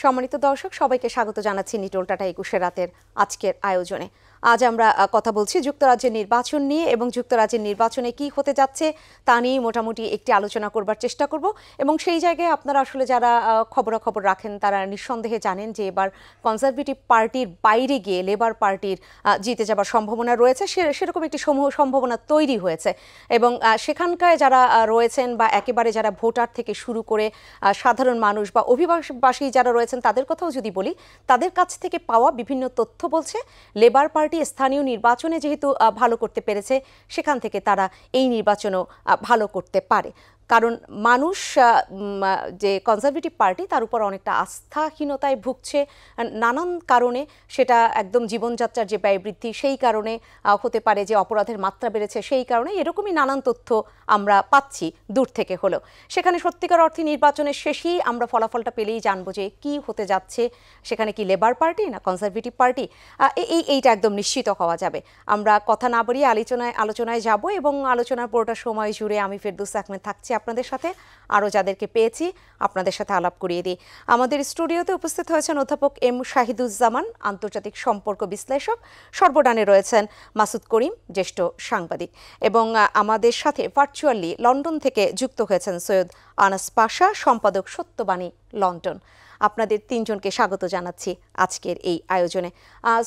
সম্মানিত দর্শক, সবাইকে স্বাগত জানাচ্ছি নিটোল টাটা ২১ রাতের আজকের আয়োজনে। আজ আমরা কথা বলছি যুক্তরাজ্যের নির্বাচন নিয়ে এবং যুক্তরাজ্যের নির্বাচনে কি হতে যাচ্ছে তা নিয়ে মোটামুটি একটি আলোচনা করবার চেষ্টা করব। এবং সেই জায়গায় আপনারা আসলে যারা খবরাখবর রাখেন তারা নিঃসন্দেহে জানেন যে এবার কনজারভেটিভ পার্টির বাইরে গিয়ে লেবার পার্টির জিতে যাবার সম্ভাবনা রয়েছে, সেরকম একটি সম্ভাবনা তৈরি হয়েছে। এবং সেখানকার যারা রয়েছেন বা একেবারে যারা ভোটার থেকে শুরু করে সাধারণ মানুষ বা অভিবাসী যারা রয়েছেন তাদের কথাও যদি বলি, তাদের কাছ থেকে পাওয়া বিভিন্ন তথ্য বলছে লেবার পার্টি স্থানীয় নির্বাচনে যেহেতু ভালো করতে পেরেছে, সেখান থেকে তারা এই নির্বাচনও ভালো করতে পারে। কারণ মানুষ যে কনজারভেটিভ পার্টি তার উপর অনেকটা আস্থাহীনতায় ভুগছে নানান কারণে। সেটা একদম জীবনযাত্রার যে ব্যয় বৃদ্ধি সেই কারণে হতে পারে, যে অপরাধের মাত্রা বেড়েছে সেই কারণে, এরকমই নানান তথ্য আমরা পাচ্ছি দূর থেকে হলেও। সেখানে সত্যিকার অর্থে নির্বাচনের শেষেই আমরা ফলাফলটা পেলেই জানবো যে কি হতে যাচ্ছে, সেখানে কি লেবার পার্টি না কনজারভেটিভ পার্টি, এইটা একদম নিশ্চিত হওয়া যাবে। আমরা কথা না বাড়িয়ে আলোচনায় যাব এবং আলোচনার পুরোটা সময় জুড়ে আমি ফেরদৌস আহমেদ থাকছি আপনাদের সাথে। আরও যাদেরকে পেয়েছি আপনাদের সাথে আলাপ করিয়ে দিই। আমাদের স্টুডিওতে উপস্থিত হয়েছেন অধ্যাপক এম শাহিদুজ্জামান, আন্তর্জাতিক সম্পর্ক বিশ্লেষক। সর্বডানে রয়েছেন মাসুদ করিম, জ্যেষ্ঠ সাংবাদিক। এবং আমাদের সাথে ভার্চুয়ালি লন্ডন থেকে যুক্ত হয়েছেন সৈয়দ আনাস পাশা, সম্পাদক সত্যবাণী লন্ডন। আপনাদের তিনজনকে স্বাগত জানাচ্ছি আজকের এই আয়োজনে।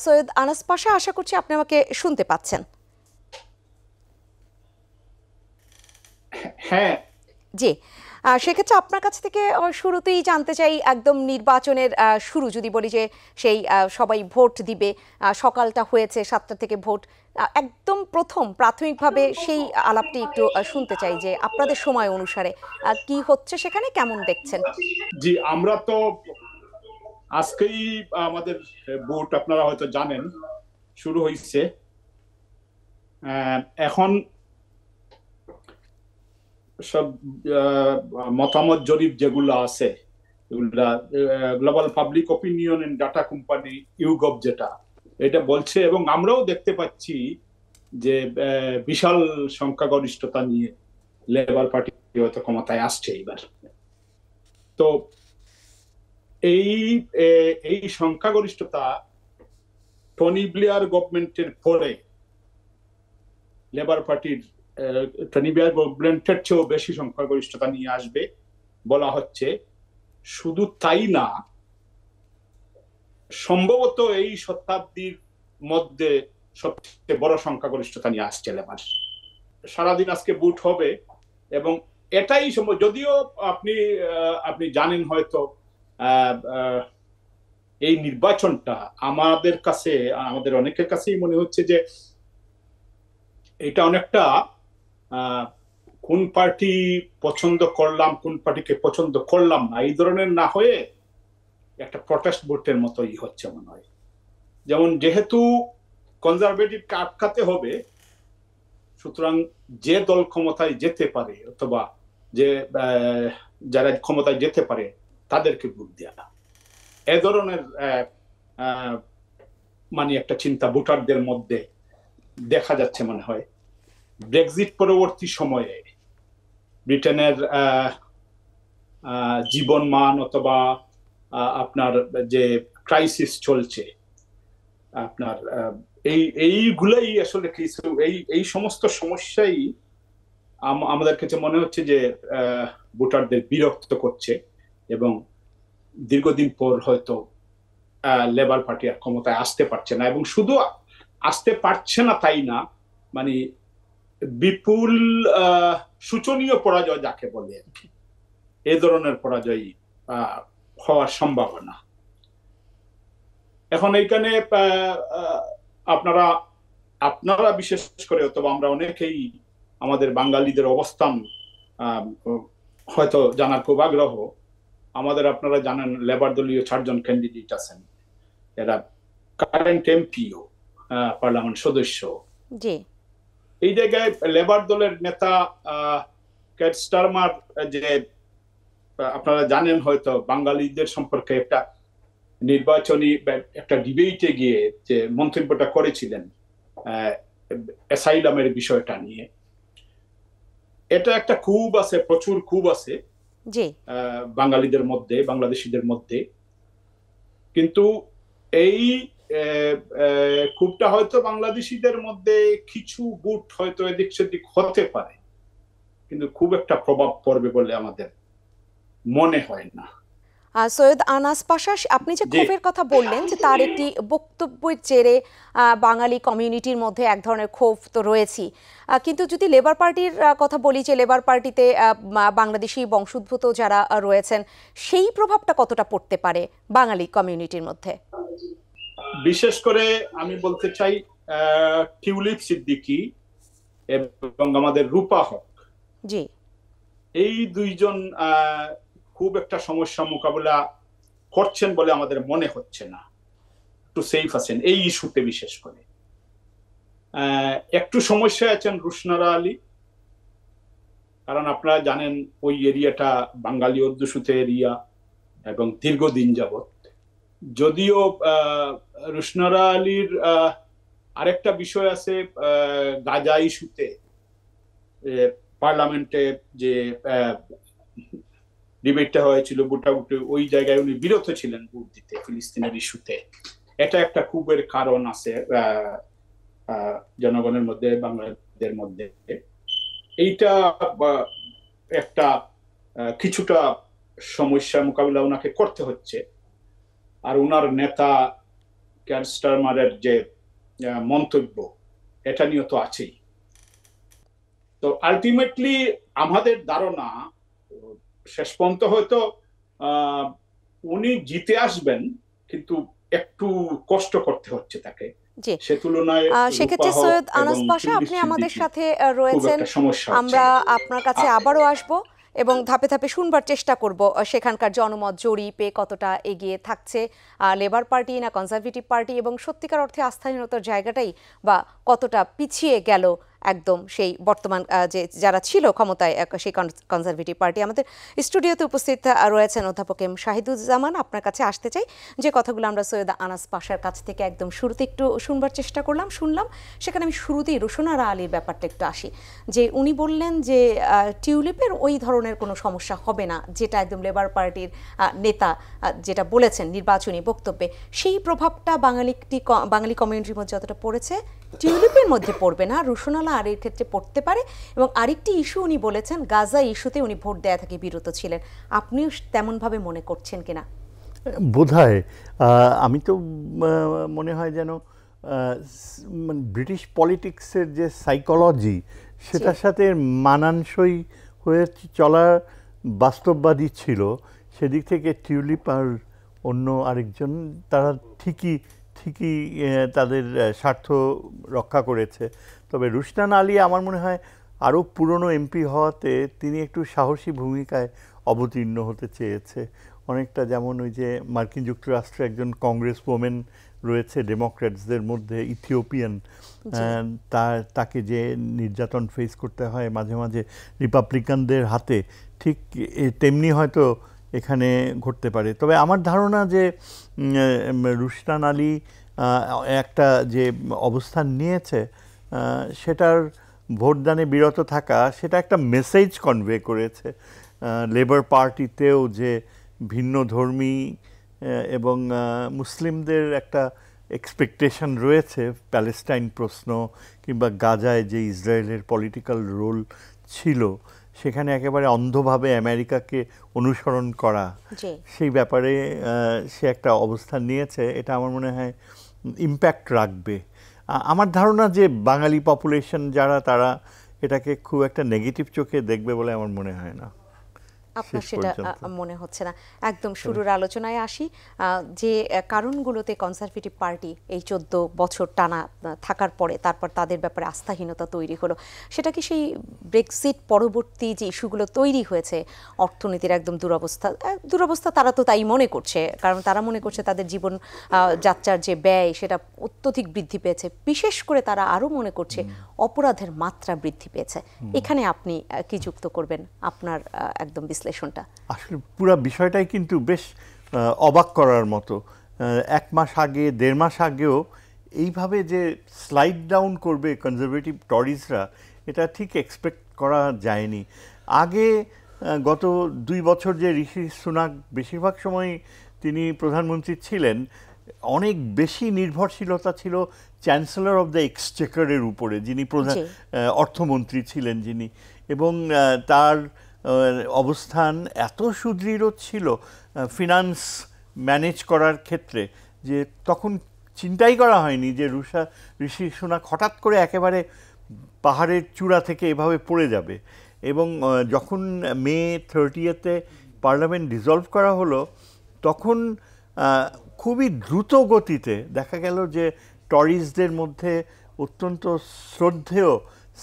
সৈয়দ আনাস পাশা, আশা করছি আপনি আমাকে শুনতে পাচ্ছেন। হ্যাঁ জি, সেক্ষেত্রে আপনার কাছ থেকে শুরুতেই জানতে চাই, একদম নির্বাচনের শুরু যদি বলি, যে সেই সবাই ভোট দিবে, সকালটা হয়েছে ৭টা থেকে ভোট, একদম প্রথম প্রাথমিকভাবে সেই আলাপটি একটু শুনতে চাই যে আপনাদের সময় অনুসারে কি হচ্ছে সেখানে, কেমন দেখছেন? জি, আমরা তো আজকেই আমাদের ভোট আপনারা হয়তো জানেন শুরু হয়েছে। এখন সব মতামত জরিপ যেগুলো আছে, global public opinion and data company YouGov এটা বলছে, এবং আমরাও দেখতে পাচ্ছি যে বিশাল সংখ্যাগরিষ্ঠতা নিয়ে লেবার পার্টি হয়তো ক্ষমতায় আসছে এবার। তো এই সংখ্যাগরিষ্ঠতা টনি ব্লেয়ার গভর্নমেন্টের পরে লেবার পার্টির টনি ব্লেয়ার গভর্নমেন্টের চেয়েও বেশি সংখ্যাগরিষ্ঠতা নিয়ে আসবে বলা হচ্ছে। শুধু তাই না, সম্ভবত এই শতাব্দীর মধ্যে সবচেয়ে বড় সংখ্যাগরিষ্ঠতা নিয়ে আসছে লেবার। সারাদিন আজকে ভোট হবে এবং এটাই সম্ভব। যদিও আপনি জানেন হয়তো এই নির্বাচনটা আমাদের অনেকের কাছেই মনে হচ্ছে যে এটা অনেকটা কোন পার্টি পছন্দ করলাম, কোন পার্টিকে পছন্দ করলাম না, এই ধরনের না হয়ে একটা প্রটেস্ট ভোটের মতোই হচ্ছে মনে হয়। যেমন যেহেতু কনজারভেটিভকে আটকাতে হবে, সুতরাং যে দল ক্ষমতায় যেতে পারে অথবা যারা ক্ষমতায় যেতে পারে তাদেরকে ভোট দেওয়া, এ ধরনের মানে একটা চিন্তা ভোটারদের মধ্যে দেখা যাচ্ছে মনে হয়। ব্রেক্সিট পরবর্তী সময়ে ব্রিটেনের জীবনমান অথবা আপনার যে ক্রাইসিস চলছে, আপনার এইগুলাই আসলে কিছু এই সমস্ত সমস্যাই আমাদের কাছে মনে হচ্ছে যে ভোটারদের বিরক্ত করছে, এবং দীর্ঘদিন পর হয়তো লেবার পার্টি আর ক্ষমতায় আসতে পারছে না। এবং শুধু আসতে পারছে না তাই না, মানে বিপুল শোচনীয় পরাজয় যাকে বলে আর কি, এ ধরনের পরাজয় হওয়ার সম্ভাবনা। এখন এইখানে আপনারা বিশেষ করে অথবা আমরা অনেকেই আমাদের বাঙালিদের অবস্থান হয়তো জানার খুব আগ্রহ। আপনারা জানেন লেবার দলীয় 4 জন ক্যান্ডিডেট আছেন, এরা কারেন্ট এমপিও, পার্লামেন্ট সদস্য। এই জায়গায় লেবার দলের নেতা কের স্টারমার, যে আপনারা জানেন হয়তো বাঙালিদের সম্পর্কে একটা নির্বাচনী একটা ডিবেটে গিয়ে যে মন্তব্যটা করেছিলেন অ্যাসাইলামের বিষয়টা নিয়ে, এটা একটা প্রচুর ক্ষোভ আছে বাঙালিদের মধ্যে, বাংলাদেশিদের মধ্যে। কিন্তু এই কূপটা হয়তো বাংলাদেশিদের মধ্যে কিছু গুট হয়তো এদিক সেদিক হতে পারে, কিন্তু খুব একটা প্রভাব পড়বে বলে আমাদের মনে হয় না। সৈয়দ আনাস পাশা, আপনি যে ক্ষোভের কথা বললেন যে তার একটি বক্তব্যের জেরে বাঙালি কমিউনিটির মধ্যে এক ধরনের ক্ষোভ তো রয়েছেই, কিন্তু যদি লেবার পার্টির কথা বলি, যে লেবার পার্টিতে বাংলাদেশি বংশোদ্ভূত যারা রয়েছেন, সেই প্রভাবটা কতটা পড়তে পারে বাঙালি কমিউনিটির মধ্যে? বিশেষ করে আমি বলতে চাই টিউলিপ সিদ্দিকী এবং আমাদের রূপা হক, জি, এই দুইজন খুব একটা সমস্যা মোকাবেলা করছেন বলে আমাদের মনে হচ্ছে না। একটু সেফ আছেন এই ইস্যুতে। বিশেষ করে একটু সমস্যায় আছেন রুশনারা আলী, কারণ আপনারা জানেন ওই এরিয়াটা বাঙালি অধ্যুষিত এরিয়া এবং দীর্ঘদিন যাবৎ। যদিও রুশনারা আলীর আরেকটা বিষয় আছে, গাজা ইস্যুতে পার্লামেন্টে যে ডিবেটটা হয়েছিল ভোটাভুটি, ওই জায়গায় উনি বিরত ছিলেন ভোট দিতে ফিলিস্তিনের ইস্যুতে। এটা একটা ক্ষোভের কারণ আছে জনগণের মধ্যে, বাংলাদেশের মধ্যে। এইটা একটা কিছুটা সমস্যা মোকাবিলা ওনাকে করতে হচ্ছে। আর ওনার নেতা কেয়ার স্টারমারের যে মন্তব্য, এটা নিয়ে তো আছেই। তো আলটিমেটলি আমাদের ধারণা শেষ পর্যন্ত হয়তো উনি জিতে আসবেন, কিন্তু একটু কষ্ট করতে হচ্ছে তাকে। সে তুলনায় সেক্ষেত্রে সৈয়দ আনাস পাশা, আপনি আমাদের সাথে রয়েছেন, আমরা আপনার কাছে আবারও আসব এবং ধাপে ধাপে শুনবার চেষ্টা করব সেখানকার জনমত জরিপে কতটা এগিয়ে থাকছে লেবার পার্টি না কনজারভেটিভ পার্টি, এবং সত্যিকার অর্থে আস্থাহীনতার জায়গাটাই বা কতটা পিছিয়ে গেল একদম সেই বর্তমান যে যারা ছিল ক্ষমতায় সেই কনজারভেটিভ পার্টি। আমাদের স্টুডিওতে উপস্থিত রয়েছেন অধ্যাপক এম শাহিদুজ্জামান। আপনার কাছে আসতে চাই, যে কথাগুলো আমরা সৈয়দ আনাস পাশার কাছ থেকে একদম শুরুতে একটু শুনবার চেষ্টা শুনলাম, সেখানে আমি শুরুতেই রুশনারা আলীর ব্যাপারটা একটু আসি, যে উনি বললেন যে টিউলিপের ওই ধরনের কোনো সমস্যা হবে না, যেটা একদম লেবার পার্টির নেতা যেটা বলেছেন নির্বাচনী বক্তব্যে, সেই প্রভাবটা বাঙালি কমিউনিটির মধ্যে যতটা পড়েছে টিউলিপের মধ্যে পড়বে না, রুশনারা আলীর ক্ষেত্রে পড়তে পারে। এবং আরেকটি ইস্যু উনি বলেছেন, গাজা ইস্যুতে উনি ভোট দেয়া থেকে বিরত ছিলেন। আপনিও তেমনভাবে মনে করছেন কিনা? বোধহয় আমি তো মনে হয় যেন ব্রিটিশ পলিটিক্সের যে সাইকোলজি, সেটার সাথে মানানসই হয়ে চলা বাস্তববাদী ছিল। সেদিক থেকে টিউলিপ আর অন্য আরেকজন তারা ঠিকই তাদের স্বার্থ রক্ষা করেছে। তবে রুশনান আলী আমার মনে হয় আরও পুরনো এমপি হওয়াতে তিনি একটু সাহসী ভূমিকায় অবতীর্ণ হতে চেয়েছে। অনেকটা যেমন ওই যে মার্কিন যুক্তরাষ্ট্রে একজন কংগ্রেস ওমেন রয়েছে ডেমোক্র্যাটসদের মধ্যে, ইথিওপিয়ান, তাকে যে নির্যাতন ফেস করতে হয় মাঝে মাঝে রিপাবলিকানদের হাতে, ঠিক তেমনি হয়তো এখানে ঘটতে পারে। তবে আমার ধারণা যে রুশনান আলী একটা যে অবস্থান নিয়েছে, সেটার ভোটদানে বিরত থাকা, সেটা একটা মেসেজ কনভে করেছে লেবার পার্টিতেও, যে ভিন্ন ধর্মী এবং মুসলিমদের একটা এক্সপেকটেশন রয়েছে প্যালেস্টাইন প্রশ্ন কিংবা গাজায় যে ইসরায়েলের পলিটিক্যাল রোল ছিল, সেখানে একেবারে অন্ধভাবে আমেরিকাকে অনুসরণ করা, সেই ব্যাপারে সে একটা অবস্থান নিয়েছে। এটা আমার মনে হয় ইম্প্যাক্ট রাখবে। আমার ধারণা যে বাঙালি পপুলেশন যারা, তারা এটাকে খুব একটা নেগেটিভ চোখে দেখবে বলে আমার মনে হয় না। আপনার সেটা মনে হচ্ছে না? একদম শুরুর আলোচনায় আসি, যে কারণগুলোতে কনজারভেটিভ পার্টি এই 14 বছর টানা থাকার পরে তারপর তাদের ব্যাপারে আস্থাহীনতা তৈরি হলো, সেটা কি সেই ব্রেক্সিট পরবর্তী যে ইস্যুগুলো তৈরি হয়েছে, অর্থনীতির একদম দুরবস্থা তারা তো তাই মনে করছে, কারণ তারা মনে করছে তাদের জীবন যাত্রার যে ব্যয় সেটা অত্যধিক বৃদ্ধি পেয়েছে, বিশেষ করে তারা আরও মনে করছে অপরাধের মাত্রা বৃদ্ধি পেয়েছে। এখানে আপনি কি যুক্ত করবেন আপনার একদম বিশ্লেষণটা? আসলে পুরো বিষয়টাই কিন্তু বেশ অবাক করার মতো। 1 মাস আগে, 1.5 মাস আগেও এইভাবে যে স্লাইড ডাউন করবে কনজারভেটিভ টরিজরা, এটা ঠিক এক্সপেক্ট করা যায়নি। আগে গত 2 বছর যে ঋষি সুনাক বেশিরভাগ সময় তিনি প্রধানমন্ত্রী ছিলেন, অনেক বেশি নির্ভরশীলতা ছিল চ্যান্সেলর অফ দ্য এক্সচেকারের উপরে, যিনি প্রধান অর্থমন্ত্রী ছিলেন যিনি, এবং তার অবস্থান এত সুদৃঢ় ছিল ফিনান্স ম্যানেজ করার ক্ষেত্রে যে তখন চিন্তাই করা হয়নি যে ঋষি সুনাক হঠাৎ করে একেবারে পাহাড়ের চূড়া থেকে এভাবে পড়ে যাবে। এবং যখন মে 30-এ পার্লামেন্ট ডিসলভ করা হলো, তখন খুবই দ্রুত গতিতে দেখা গেল যে টরিজদের মধ্যে অত্যন্ত শ্রদ্ধেয়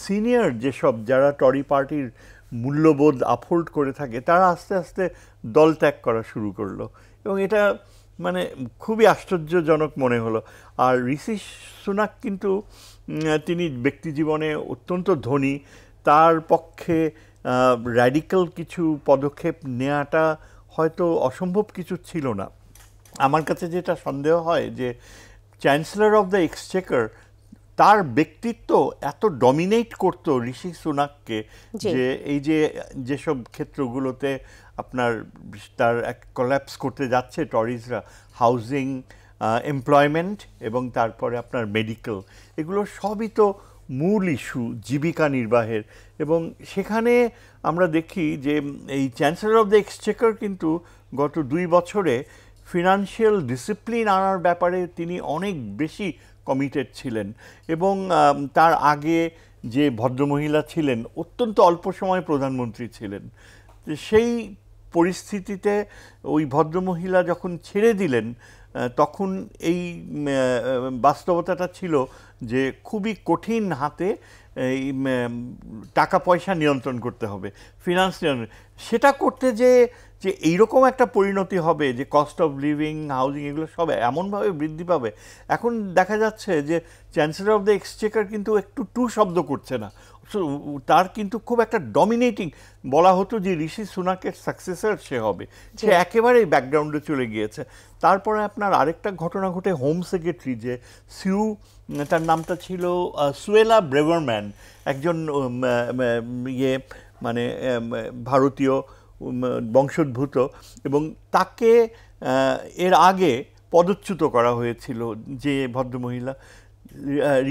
সিনিয়র যেসব যারা টরি পার্টির মূল্যবোধ আপহোল্ড করে থাকে তারা আস্তে আস্তে দল ত্যাগ করা শুরু করলো, এবং এটা মানে খুবই আশ্চর্যজনক মনে হলো। আর ঋষি সুনাক কিন্তু তিনি ব্যক্তিজীবনে অত্যন্ত ধনী, তার পক্ষে র্যাডিক্যাল কিছু পদক্ষেপ নেওয়াটা হয়তো অসম্ভব কিছু ছিল না। আমার কাছে যেটা সন্দেহ হয় যে চ্যান্সেলর অফ দ্য এক্সচেকার তার ব্যক্তিত্ব এত ডমিনেট করতো ঋষি সুনাককে যে এই যেসব ক্ষেত্রগুলোতে আপনার তার কোল্যাপস করতে যাচ্ছে টরিজরা, হাউজিং, এমপ্লয়মেন্ট এবং তারপরে আপনার মেডিকেল, এগুলো সবই তো মূল ইস্যু জীবিকা নির্বাহের। এবং সেখানে আমরা দেখি যে এই চ্যান্সেলর অফ দ্য এক্সচেকার কিন্তু গত 2 বছরে ফিনান্সিয়াল ডিসিপ্লিন আনার ব্যাপারে তিনি অনেক বেশি কমিটেড ছিলেন। এবং তার আগে যে ভদ্রমহিলা ছিলেন অত্যন্ত অল্প সময় প্রধানমন্ত্রী ছিলেন, সেই পরিস্থিতিতে ওই ভদ্রমহিলা যখন ছেড়ে দিলেন তখন এই বাস্তবতাটা ছিল যে খুবই কঠিন হাতে এই টাকা পয়সা নিয়ন্ত্রণ করতে হবে, ফিনান্স নিয়ন্ত্রণ। সেটা করতে যে এইরকম একটা পরিণতি হবে যে কস্ট অফ লিভিং, হাউজিং এগুলো সব এমনভাবে বৃদ্ধি পাবে। এখন দেখা যাচ্ছে যে চ্যান্সেলর অফ দ্য এক্সচেকার কিন্তু একটু টু শব্দ করছে না, তার কিন্তু খুব একটা ডমিনেটিং, বলা হতো যে ঋষি সুনাকের সাকসেসর সে হবে, সে একেবারেই ব্যাকগ্রাউন্ডে চলে গিয়েছে। তারপরে আপনার আরেকটা ঘটনা ঘটে, হোম সেক্রেটারি যে সিউ, তার নামটা ছিল সুয়েলা ব্রেভারম্যান, একজন মানে ভারতীয় বংশোদ্ভূত, এবং তাকে এর আগে পদচ্যুত করা হয়েছিল যে ভদ্রমহিলা।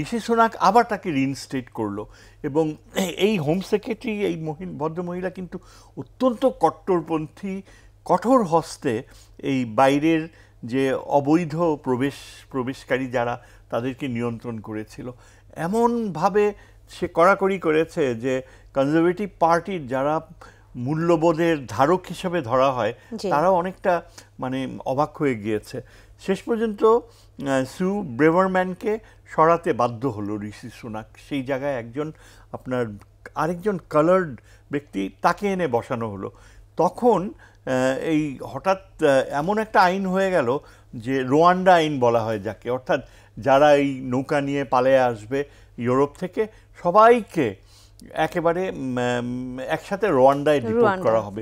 ঋষি সুনাক আবার তাকে রিইনস্টেট করলো, এবং এই হোম সেক্রেটারি এই ভদ্রমহিলা কিন্তু অত্যন্ত কট্টরপন্থী, কঠোর হস্তে এই বাইরের যে অবৈধ প্রবেশকারী যারা তাদেরকে নিয়ন্ত্রণ করেছিল। এমনভাবে সে কড়াকড়ি করেছে যে কনজারভেটিভ পার্টির যারা মূল্যবোধের ধারক হিসেবে ধরা হয় তারাও অনেকটা মানে অবাক হয়ে গিয়েছে। শেষ পর্যন্ত সু ব্রেভারম্যানকে সরাতে বাধ্য হলো ঋষি সুনাক, সেই জায়গায় আরেকজন কালার্ড ব্যক্তি তাকে এনে বসানো হলো। তখন এই হঠাৎ এমন একটা আইন হয়ে গেল যে রোয়ান্ডা আইন বলা হয় যাকে, অর্থাৎ যারা এই নৌকা নিয়ে পালিয়ে আসবে ইউরোপ থেকে সবাইকে একেবারে একসাথে রোয়ান্ডায় ডিপোর্ট করা হবে।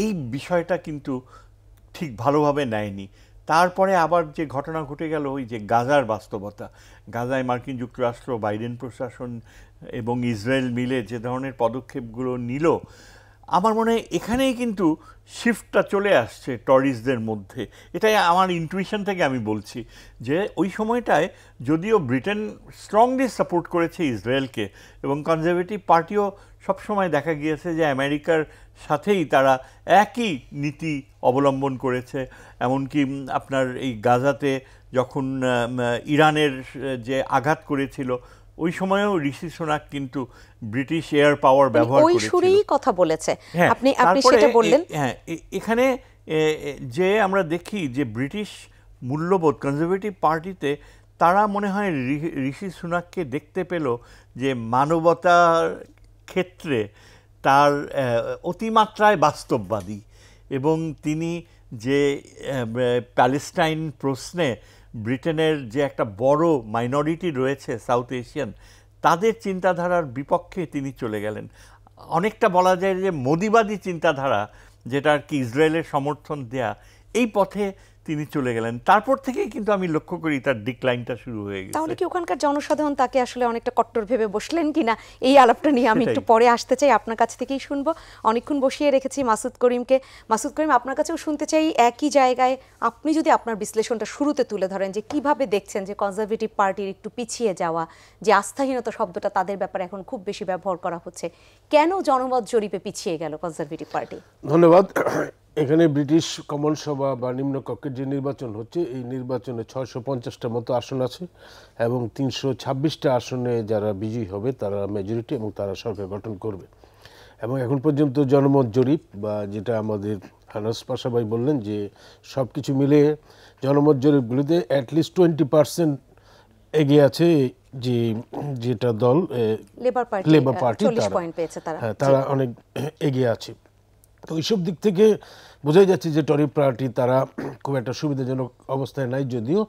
এই বিষয়টা কিন্তু ঠিক ভালোভাবে নেয়নি। তারপরে আবার যে ঘটনা ঘটে গেল ওই যে গাজার বাস্তবতা, গাজায় মার্কিন যুক্তরাষ্ট্র, বাইডেন প্রশাসন এবং ইসরায়েল মিলে যে ধরনের পদক্ষেপগুলো নিল, আমার মনে হয় এখানেই কিন্তু শিফটটা চলে আসছে টরিজদের মধ্যে। এটাই আমার ইনটুইশন থেকে আমি বলছি যে ওই সময়টায় যদিও ব্রিটেন স্ট্রংলি সাপোর্ট করেছে ইসরায়েলকে, এবং কনজারভেটিভ পার্টিও সবসময় দেখা গিয়েছে যে আমেরিকার সাথেই তারা একই নীতি অবলম্বন করেছে। এমনকি আপনার এই গাজাতে যখন ইরানের যে আঘাত করেছিল ওই সময়ও ঋষি সুনাক কিন্তু ব্রিটিশ এয়ার পাওয়ার ব্যবহার করেছিল, ওই সুরেই কথা বলেছে। আপনি সেটা বললেন। হ্যাঁ, এখানে যে আমরা দেখি যে ব্রিটিশ মূল্যবোধ কনজারভেটিভ পার্টিতে তারা মনে হয় ঋষি সুনাককে দেখতে পেল যে মানবতার ক্ষেত্রে তার অতিমাত্রায় বাস্তববাদী, এবং তিনি যে প্যালেস্টাইন প্রশ্নে ব্রিটেনের যে একটা বড় মাইনরিটি রয়েছে সাউথ এশিয়ান, তাদের চিন্তাধারার বিপক্ষে তিনি চলে গেলেন। অনেকটা বলা যায় যে মোদিবাদী চিন্তাধারা, যেটা আর কি ইসরায়েলের সমর্থন দেয়া, এই পথে তিনি চলে গেলেন। তারপর থেকেই কিন্তু আমি লক্ষ্য করি তার ডিক্লাইনটা শুরু হয়ে তাহলে গেছে। কি ওখানকার জনসাধারণ তাকে আসলে অনেকটা কট্টর ভেবে বসলেন কিনা, এই আলাপটা নিয়ে আমি একটু সেটাই। পরে আসতে চাই, আপনার কাছ থেকেই শুনবো। অনেকক্ষণ বসিয়ে রেখেছি মাসুদ করিমকে। মাসুদ করিম, আপনার কাছেও শুনতে চাই একই জায়গায় আপনি যদি আপনার বিশ্লেষণটা শুরুতে তুলে ধরেন যে কিভাবে দেখছেন যে কনজারভেটিভ পার্টির একটু পিছিয়ে যাওয়া, যে আস্থাহীনতা শব্দটা তাদের ব্যাপারে এখন খুব বেশি ব্যবহার করা হচ্ছে, কেন জনমত জরিপে পিছিয়ে গেল কনজারভেটিভ পার্টি? ধন্যবাদ। এখানে ব্রিটিশ কমন সভা বা নিম্নকক্ষের যে নির্বাচন হচ্ছে, এই নির্বাচনে 650টা মতো আসন আছে এবং 326টা আসনে যারা বিজয়ী হবে তারা মেজরিটি এবং তারা সরকার গঠন করবে। এবং এখন পর্যন্ত জনমত জরিপ বা যেটা আমাদের আনাস পাশা ভাই বললেন যে সব কিছু মিলে জনমত জরিপগুলিতে অ্যাটলিস্ট 20% এগিয়ে আছে যে যেটা দল labour party labour party 40 point পেয়েছে তারা। হ্যাঁ, তারা অনেক এগিয়ে আছে। তো এইসব দিক থেকে বোঝাই যাচ্ছে যে টরি পার্টি তারা খুব একটা সুবিধাজনক অবস্থায় নাই, যদিও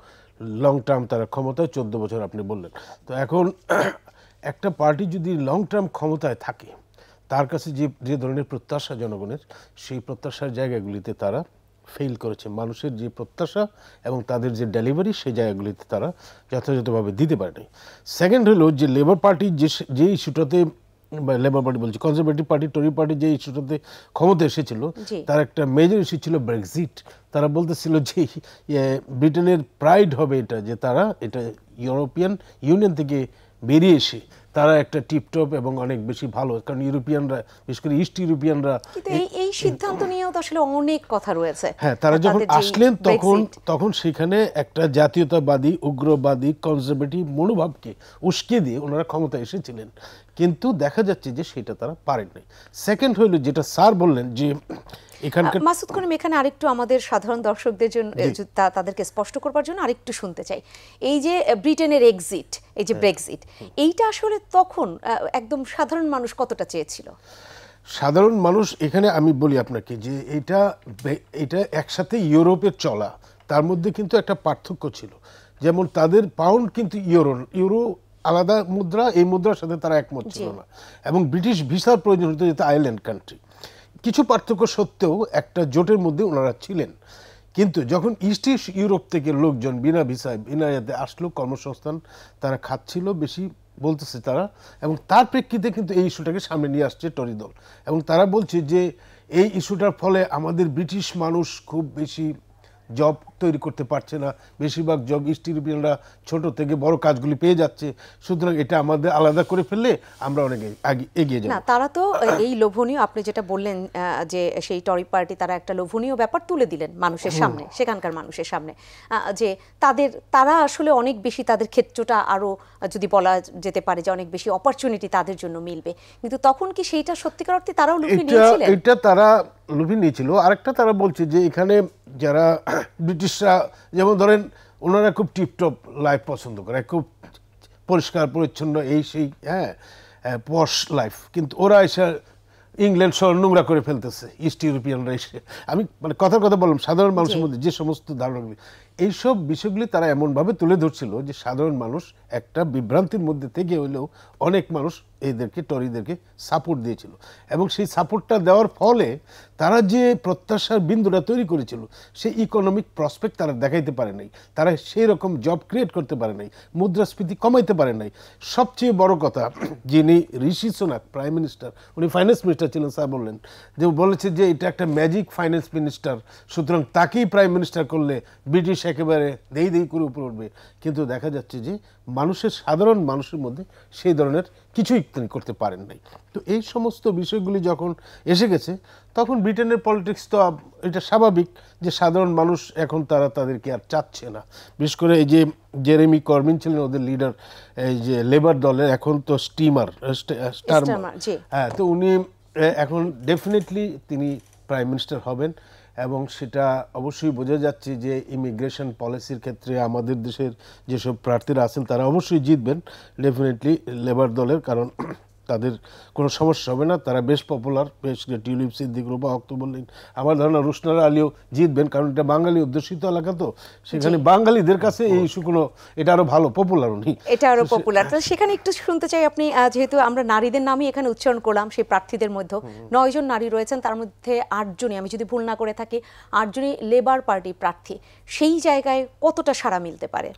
লং টার্ম তারা ক্ষমতায় 14 বছর আপনি বললেন। তো এখন একটা পার্টি যদি লং টার্ম ক্ষমতায় থাকে, তার কাছে যে ধরনের প্রত্যাশা জনগণের, সেই প্রত্যাশার জায়গাগুলিতে তারা ফেল করেছে। মানুষের যে প্রত্যাশা এবং তাদের যে ডেলিভারি, সেই জায়গাগুলিতে তারা যথাযথভাবে দিতে পারেনি। সেকেন্ড হলো যে লেবার পার্টি যে ইস্যুটাতে, বা লেবার পার্টি বলছি, কনজারভেটিভ পার্টি, টরি পার্টি যে ইস্যুটাতে ক্ষমতা এসেছিল, তার একটা মেজর ইস্যু ছিল ব্রেক্সিট। তারা বলতেছিল যে ব্রিটেনের প্রাইড হবে এটা, যে তারা এটা ইউরোপিয়ান ইউনিয়ন থেকে বেরিয়ে এসে তারা একটা টিপটপ এবং অনেক বেশি ভালো, কারণ ইউরোপিয়ানরা, বিশেষ করে ইস্ট ইউরোপিয়ানরা, কিন্তু এই সিদ্ধান্ত নিয়েও তো আসলে অনেক কথা রয়েছে। হ্যাঁ, তারা যখন তাদের যেই আসলেন Brexit, তখন সেখানে একটা জাতীয়তাবাদী, উগ্রবাদী, কনজারভেটিভ মনোভাবকে উস্কে দিয়ে ওনারা ক্ষমতা এসেছিলেন, কিন্তু দেখা যাচ্ছে যে সেটা তারা পারেন নাই। সেকেন্ড হইল যেটা স্যার বললেন যে এখানকার, মাসুদ করিম, এখানে আরেকটু আমাদের সাধারণ দর্শকদের জন্য তাদেরকে স্পষ্ট করবার জন্য আরেকটু শুনতে চাই, এই যে ব্রিটেনের এক্সিট, এই যে ব্রেক্সিট, এইটা আসলে তখন একদম সাধারণ মানুষ কতটা চেয়েছিল? সাধারণ মানুষ, এখানে আমি বলি আপনাকে যে এটা একসাথে ইউরোপের চলা, তার মধ্যে কিন্তু একটা পার্থক্য ছিল। যেমন তাদের পাউন্ড কিন্তু ইউরো আলাদা মুদ্রা, এই মুদ্রার সাথে তারা একমত ছিল না, এবং ব্রিটিশ ভিসার প্রয়োজন হতো যেহেতু আয়ারল্যান্ড কান্ট্রি। কিছু পার্থক্য সত্ত্বেও একটা জোটের মধ্যে ওনারা ছিলেন। কিন্তু যখন ইস্ট ইউরোপ থেকে লোকজন বিনা ভিসায় বিনা ইয়াতে আসলো, কর্মসংস্থান তারা খাচ্ছিল বেশি বলতেছে তারা, এবং তার প্রেক্ষিতে কিন্তু এই ইস্যুটাকে সামনে নিয়ে আসছে টরি দল। এবং তারা বলছে যে এই ইস্যুটার ফলে আমাদের ব্রিটিশ মানুষ খুব বেশি জব তৈরি করতে পারছে না, বেশিরভাগ জব ইস্ট ইউরোপিয়ানরা ছোট থেকে বড় কাজগুলি পেয়ে যাচ্ছে, সুতরাং এটা আমাদের আলাদা করে ফেললে আমরা অনেক এগিয়ে যাব। না, তারা তো এই লোভনীয়, আপনি যেটা বললেন যে সেই টরি পার্টি তারা একটা লোভনীয় ব্যাপার তুলে দিলেন মানুষের সামনে, সেখানকার মানুষের সামনে, যে তারা আসলে অনেক বেশি, তাদের ক্ষেত্রটা আরো যদি বলা যেতে পারে যে অনেক বেশি অপরচুনিটি তাদের জন্য মিলবে, কিন্তু তখন কি সেইটা সত্যিকার অর্থে তারাও লুফে নিয়েছিলেন? এটা তারা লুফে নিয়েছিল। আরেকটা তারা বলছে যে এখানে যারা ব্রিটিশরা, যেমন ধরেন ওনারা খুব টিপটপ লাইফ পছন্দ করে, খুব পরিষ্কার পরিচ্ছন্ন, এই সেই, হ্যাঁ, পশ লাইফ, কিন্তু ওরা এসে ইংল্যান্ড শহর নোংরা করে ফেলতেছে, ইস্ট ইউরোপিয়ানরা এসে। আমি মানে কথার কথা বললাম, সাধারণ মানুষের মধ্যে যে সমস্ত ধারণাগুলি, এইসব বিষয়গুলি তারা এমনভাবে তুলে ধরছিল যে সাধারণ মানুষ একটা বিভ্রান্তির মধ্যে থেকে হলেও অনেক মানুষ এদেরকে, টরিদেরকে সাপোর্ট দিয়েছিল, এবং সেই সাপোর্টটা দেওয়ার ফলে তারা যে প্রত্যাশার বিন্দুটা তৈরি করেছিল, সেই ইকোনমিক প্রসপেক্ট তারা দেখাইতে পারে নাই, তারা সেই রকম জব ক্রিয়েট করতে পারে নাই, মুদ্রাস্ফীতি কমাইতে পারে নাই। সবচেয়ে বড় কথা, যিনি ঋষি সুনাক প্রাইম মিনিস্টার, উনি ফাইন্যান্স মিনিস্টার ছিলেন, স্যার বললেন যে বলেছে যে এটা একটা ম্যাজিক ফাইন্যান্স মিনিস্টার, সুতরাং তাকেই প্রাইম মিনিস্টার করলে ব্রিটিশ একেবারে দেই করে উপরে উঠবে। কিন্তু দেখা যাচ্ছে যে সাধারণ মানুষের মধ্যে সেই ধরনের কিছুই তিনি করতে পারেন নাই। তো এই সমস্ত বিষয়গুলি যখন এসে গেছে, তখন ব্রিটেনের পলিটিক্স তো এটা স্বাভাবিক যে সাধারণ মানুষ এখন তাদেরকে আর চাচ্ছে না। বিশেষ করে এই যে জেরেমি করবিন ছিলেন ওদের লিডার, এই যে লেবার দলের, এখন তো স্টারমার, হ্যাঁ, তো উনি এখন ডেফিনেটলি তিনি প্রাইম মিনিস্টার হবেন, এবং সেটা অবশ্যই বোঝা যাচ্ছে যে ইমিগ্রেশন পলিসির ক্ষেত্রে আমাদের দেশের যেসব প্রার্থীরা আছেন তারা অবশ্যই জিতবেন ডেফিনেটলি লেবার দলের, কারণ তাদের কোনো সমস্যা হবে না, তারা বেশ পপুলার, বেশ টিউলিপ, সিদ্দিক, রূপা অক্তবুল্লিন, আমার ধারণা রুশনারা আলীও জিতবেন, কারণ এটা বাঙালি অধ্যুষিত এলাকা, তো সেখানে বাঙালিদের কাছে এই ইস্যু কোনো, এটা আরো ভালো পপুলার উনি, এটা আরো পপুলার। তো সেখানে একটু শুনতে চাই আপনি, যেহেতু আমরা নারীদের নামই এখানে উচ্চারণ করলাম, সেই প্রার্থীদের মধ্যে 9 জন নারী রয়েছেন, তার মধ্যে 8 জনই, আমি যদি ভুল না করে থাকি, 8 জনই লেবার পার্টি প্রার্থী। সেই জায়গায় কতটা সাড়া মিলতে পারে?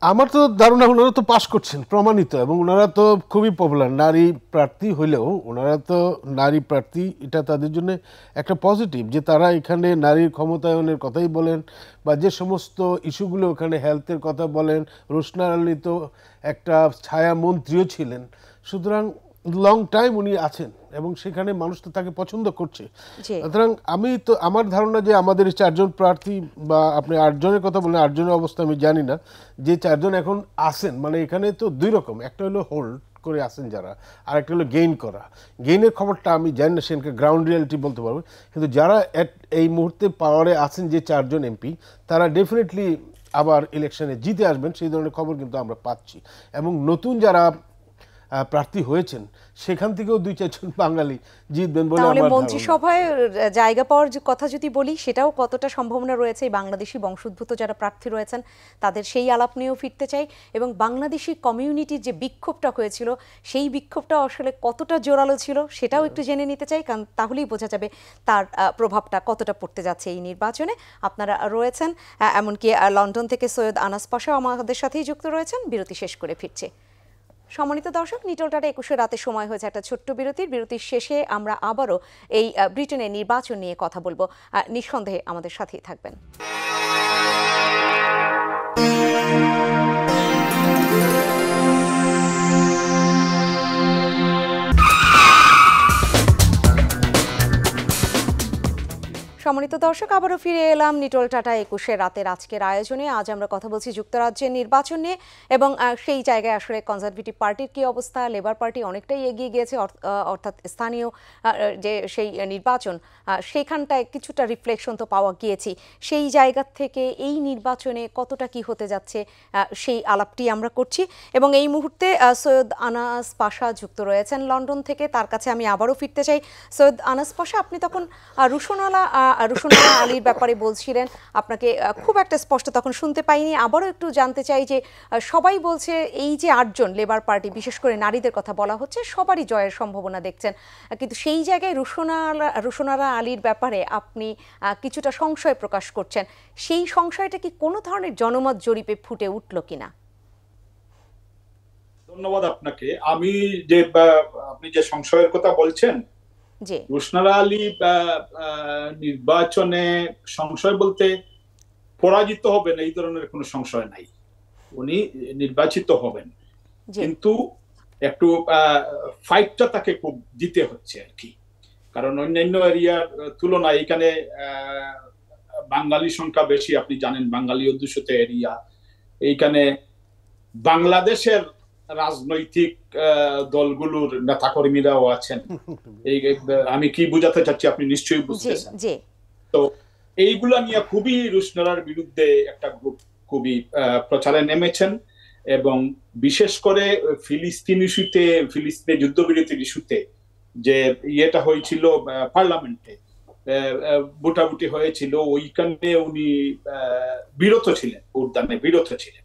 আমার তো ধারণা ওনারা তো পাশ করছেন প্রমাণিত, এবং ওনারা তো খুবই পপুলার নারী প্রার্থী হইলেও, ওনারা তো নারী প্রার্থী, এটা তাদের জন্য একটা পজিটিভ যে তারা এখানে নারীর ক্ষমতায়নের কথাই বলেন, বা যে সমস্ত ইস্যুগুলো ওখানে হেলথের কথা বলেন। রুশনারা আলী তো একটা ছায়া মন্ত্রীও ছিলেন, সুতরাং লং টাইম উনি আছেন এবং সেখানে মানুষ তো তাকে পছন্দ করছে। সুতরাং আমি তো, আমার ধারণা যে আমাদের 4 জন প্রার্থী, বা আপনি 8 জনের কথা বলেন, 8 জনের অবস্থা আমি জানি না, যে 4 জন এখন আসেন, মানে এখানে তো 2 রকম, একটা হলো হোল্ড করে আসেন যারা, আর একটা হলো গেইন করা। গেইনের খবরটা আমি জানি না, সেখানে গ্রাউন্ড রিয়ালিটি বলতে পারবো, কিন্তু যারা এই মুহূর্তে পাওয়ারে আছেন, যে 4 জন এমপি, তারা ডেফিনেটলি আবার ইলেকশনে জিতে আসবেন, সেই ধরনের খবর কিন্তু আমরা পাচ্ছি। এবং নতুন যারা প্রার্থী হয়েছেন সেখান থেকেও 2-4 জন বাঙালি জিতবেন বলে আমার ধারণা। মন্ত্রিসভায় জায়গা পাওয়ার কথা যদি বলি, সেটাও কতটা সম্ভাবনা রয়েছে? এই বাংলাদেশি বংশোদ্ভূত যারা প্রার্থী রয়েছেন তাদের সেই আলাপ নিয়েও ফিরতে চাই, এবং বাংলাদেশি কমিউনিটির যে বিক্ষোভটা হয়েছিল, সেই বিক্ষোভটা আসলে কতটা জোরালো ছিল সেটাও একটু জেনে নিতে চাই, কারণ তাহলেই বোঝা যাবে তার প্রভাবটা কতটা পড়তে যাচ্ছে এই নির্বাচনে। আপনারা রয়েছেন, এমনকি লন্ডন থেকে সৈয়দ আনাস পাশাও আমাদের সাথেই যুক্ত রয়েছেন। বিরতি শেষ করে ফিরছে। সম্মানিত দর্শক, নিটোল টাটা 21 রাতে সময় হয়েছে একটা ছোট্ট বিরতির শেষে আমরা আবারও এই ব্রিটেনের নির্বাচন নিয়ে কথা বলবো। নিঃসন্দেহে আমাদের সাথেই থাকবেন। সম্মানিত দর্শক, আবারও ফিরে এলাম নিটোল টাটা 21 রাতের আজকের আয়োজনে। আজ আমরা কথা বলছি যুক্তরাজ্যের নির্বাচন নিয়ে, এবং সেই জায়গায় আসলে কনজারভেটিভ পার্টির কি অবস্থা। লেবার পার্টি অনেকটাই এগিয়ে গিয়েছে, অর্থাৎ স্থানীয় যে সেই নির্বাচন, সেইখানটায় কিছুটা রিফ্লেকশন তো পাওয়া গিয়েছি। সেই জায়গা থেকে এই নির্বাচনে কতটা কি হতে যাচ্ছে সেই আলাপটি আমরা করছি, এবং এই মুহূর্তে সৈয়দ আনাস পাশা যুক্ত রয়েছেন লন্ডন থেকে। তার কাছে আমি আবারও ফিরতে চাই। সৈয়দ আনাস পাশা, আপনি তখন রুশনারা আলীর ব্যাপারে বলছিলেন, আপনাকে খুব একটা স্পষ্ট তখন শুনতে পাইনি। আবারও একটু জানতে চাই যে সবাই বলছে এই যে 8 জন লেবার পার্টি, বিশেষ করে নারীদের কথা বলা হচ্ছে, সবারই জয়ের সম্ভাবনা দেখছেন, কিন্তু সেই জায়গায় রুশনারা আলীর ব্যাপারে আপনি কিছুটা সংশয় প্রকাশ করছেন। সেই সংশয়টা কি কোনো ধরনের জনমত জরিপে ফুটে উঠল কিনা? ধন্যবাদ আপনাকে। আপনি যে সংশয়ের কথা বলছেন, রুশনারা আলী নির্বাচনে সংশয় বলতে পরাজিত হবেন এই ধরনের কোনো সংশয় নাই। উনি নির্বাচিত হবেন, কিন্তু একটু ফাইটটা তাকে খুব দিতে হচ্ছে আর কি, কারণ অন্যান্য এরিয়ার তুলনায় এখানে বাঙালি সংখ্যা বেশি। আপনি জানেন বাঙালি অধ্যুষিত এরিয়া, এইখানে বাংলাদেশের রাজনৈতিক দলগুলোর নেতাকর্মীরাও আছেন। আমি কি বুঝাতে চাচ্ছি আপনি নিশ্চয়ই বুঝতেছেন। তো এইগুলা নিয়ে খুবই রুশনারার বিরুদ্ধে একটা গ্রুপ খুবই প্রচারে নেমেছেন, এবং বিশেষ করে ফিলিস্তিন ইস্যুতে, ফিলিস্তিনের যুদ্ধবিরতির ইস্যুতে যে ইয়েটা হয়েছিল পার্লামেন্টে, ভোটাভুটি হয়েছিল, ওইখানে উনি বিরত ছিলেন, ভোটদানে বিরত ছিলেন।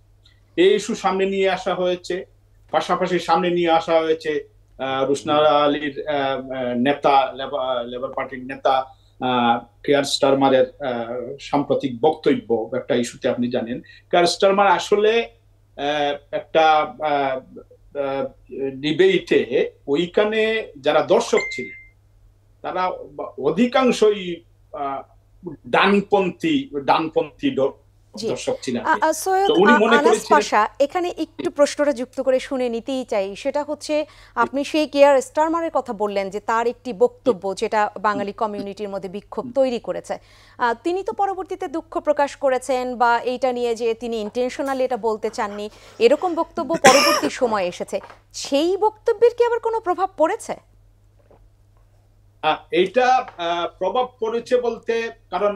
এই ইস্যু সামনে নিয়ে আসা হয়েছে। পাশাপাশি সামনে নিয়ে আসা হয়েছে রুশনারা আলীর নেতা, লেবার পার্টির নেতা কেয়ার স্টারমারের সাম্প্রতিক বক্তব্য একটা ইস্যুতে। আপনি জানেন কেয়ার স্টারমার আসলে একটা ডিবেটে ওইখানে যারা দর্শক ছিলেন তারা অধিকাংশই ডানপন্থী দর্শক ছিলেন। এখানে একটু প্রশ্নটা যুক্ত করে শুনে নিতেই চাই, সেটা হচ্ছে আপনি সেই কেয়ার স্টারমারের কথা বললেন যে তার একটি বক্তব্য যেটা বাঙালি কমিউনিটির মধ্যে বিক্ষোভ তৈরি করেছে, তিনি তো পরবর্তীতে দুঃখ প্রকাশ করেছেন, বা এইটা নিয়ে যে তিনি ইন্টেনশনালি এটা বলতে চাননি, এরকম বক্তব্য পরবর্তী সময় এসেছে। সেই বক্তব্যের কি আবার কোনো প্রভাব পড়েছে? এইটা প্রভাব পড়েছে বলতে, কারণ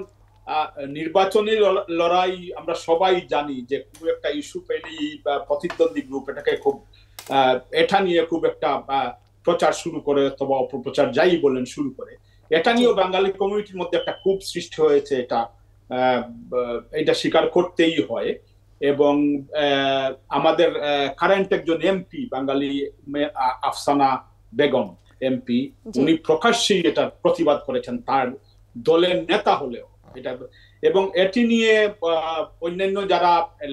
নির্বাচনী লড়াই আমরা সবাই জানি যে খুব একটা ইস্যু পেলেই প্রতিদ্বন্দ্বী গ্রুপ এটাকে খুব এটা নিয়ে খুব একটা প্রচার শুরু করে অথবা অপপ্রচার যাই বলেন শুরু করে, এটা নিয়েও বাঙালি কমিউনিটির মধ্যে একটা ক্ষোভ সৃষ্টি হয়েছে। এটা স্বীকার করতেই হয়। এবং আমাদের কারেন্ট একজন এমপি বাঙালি আফসানা বেগম এমপি, উনি প্রকাশ্যেই এটার প্রতিবাদ করেছেন, তার দলের নেতা হলেও এটা। এবং এটি নিয়ে অন্যান্য যারা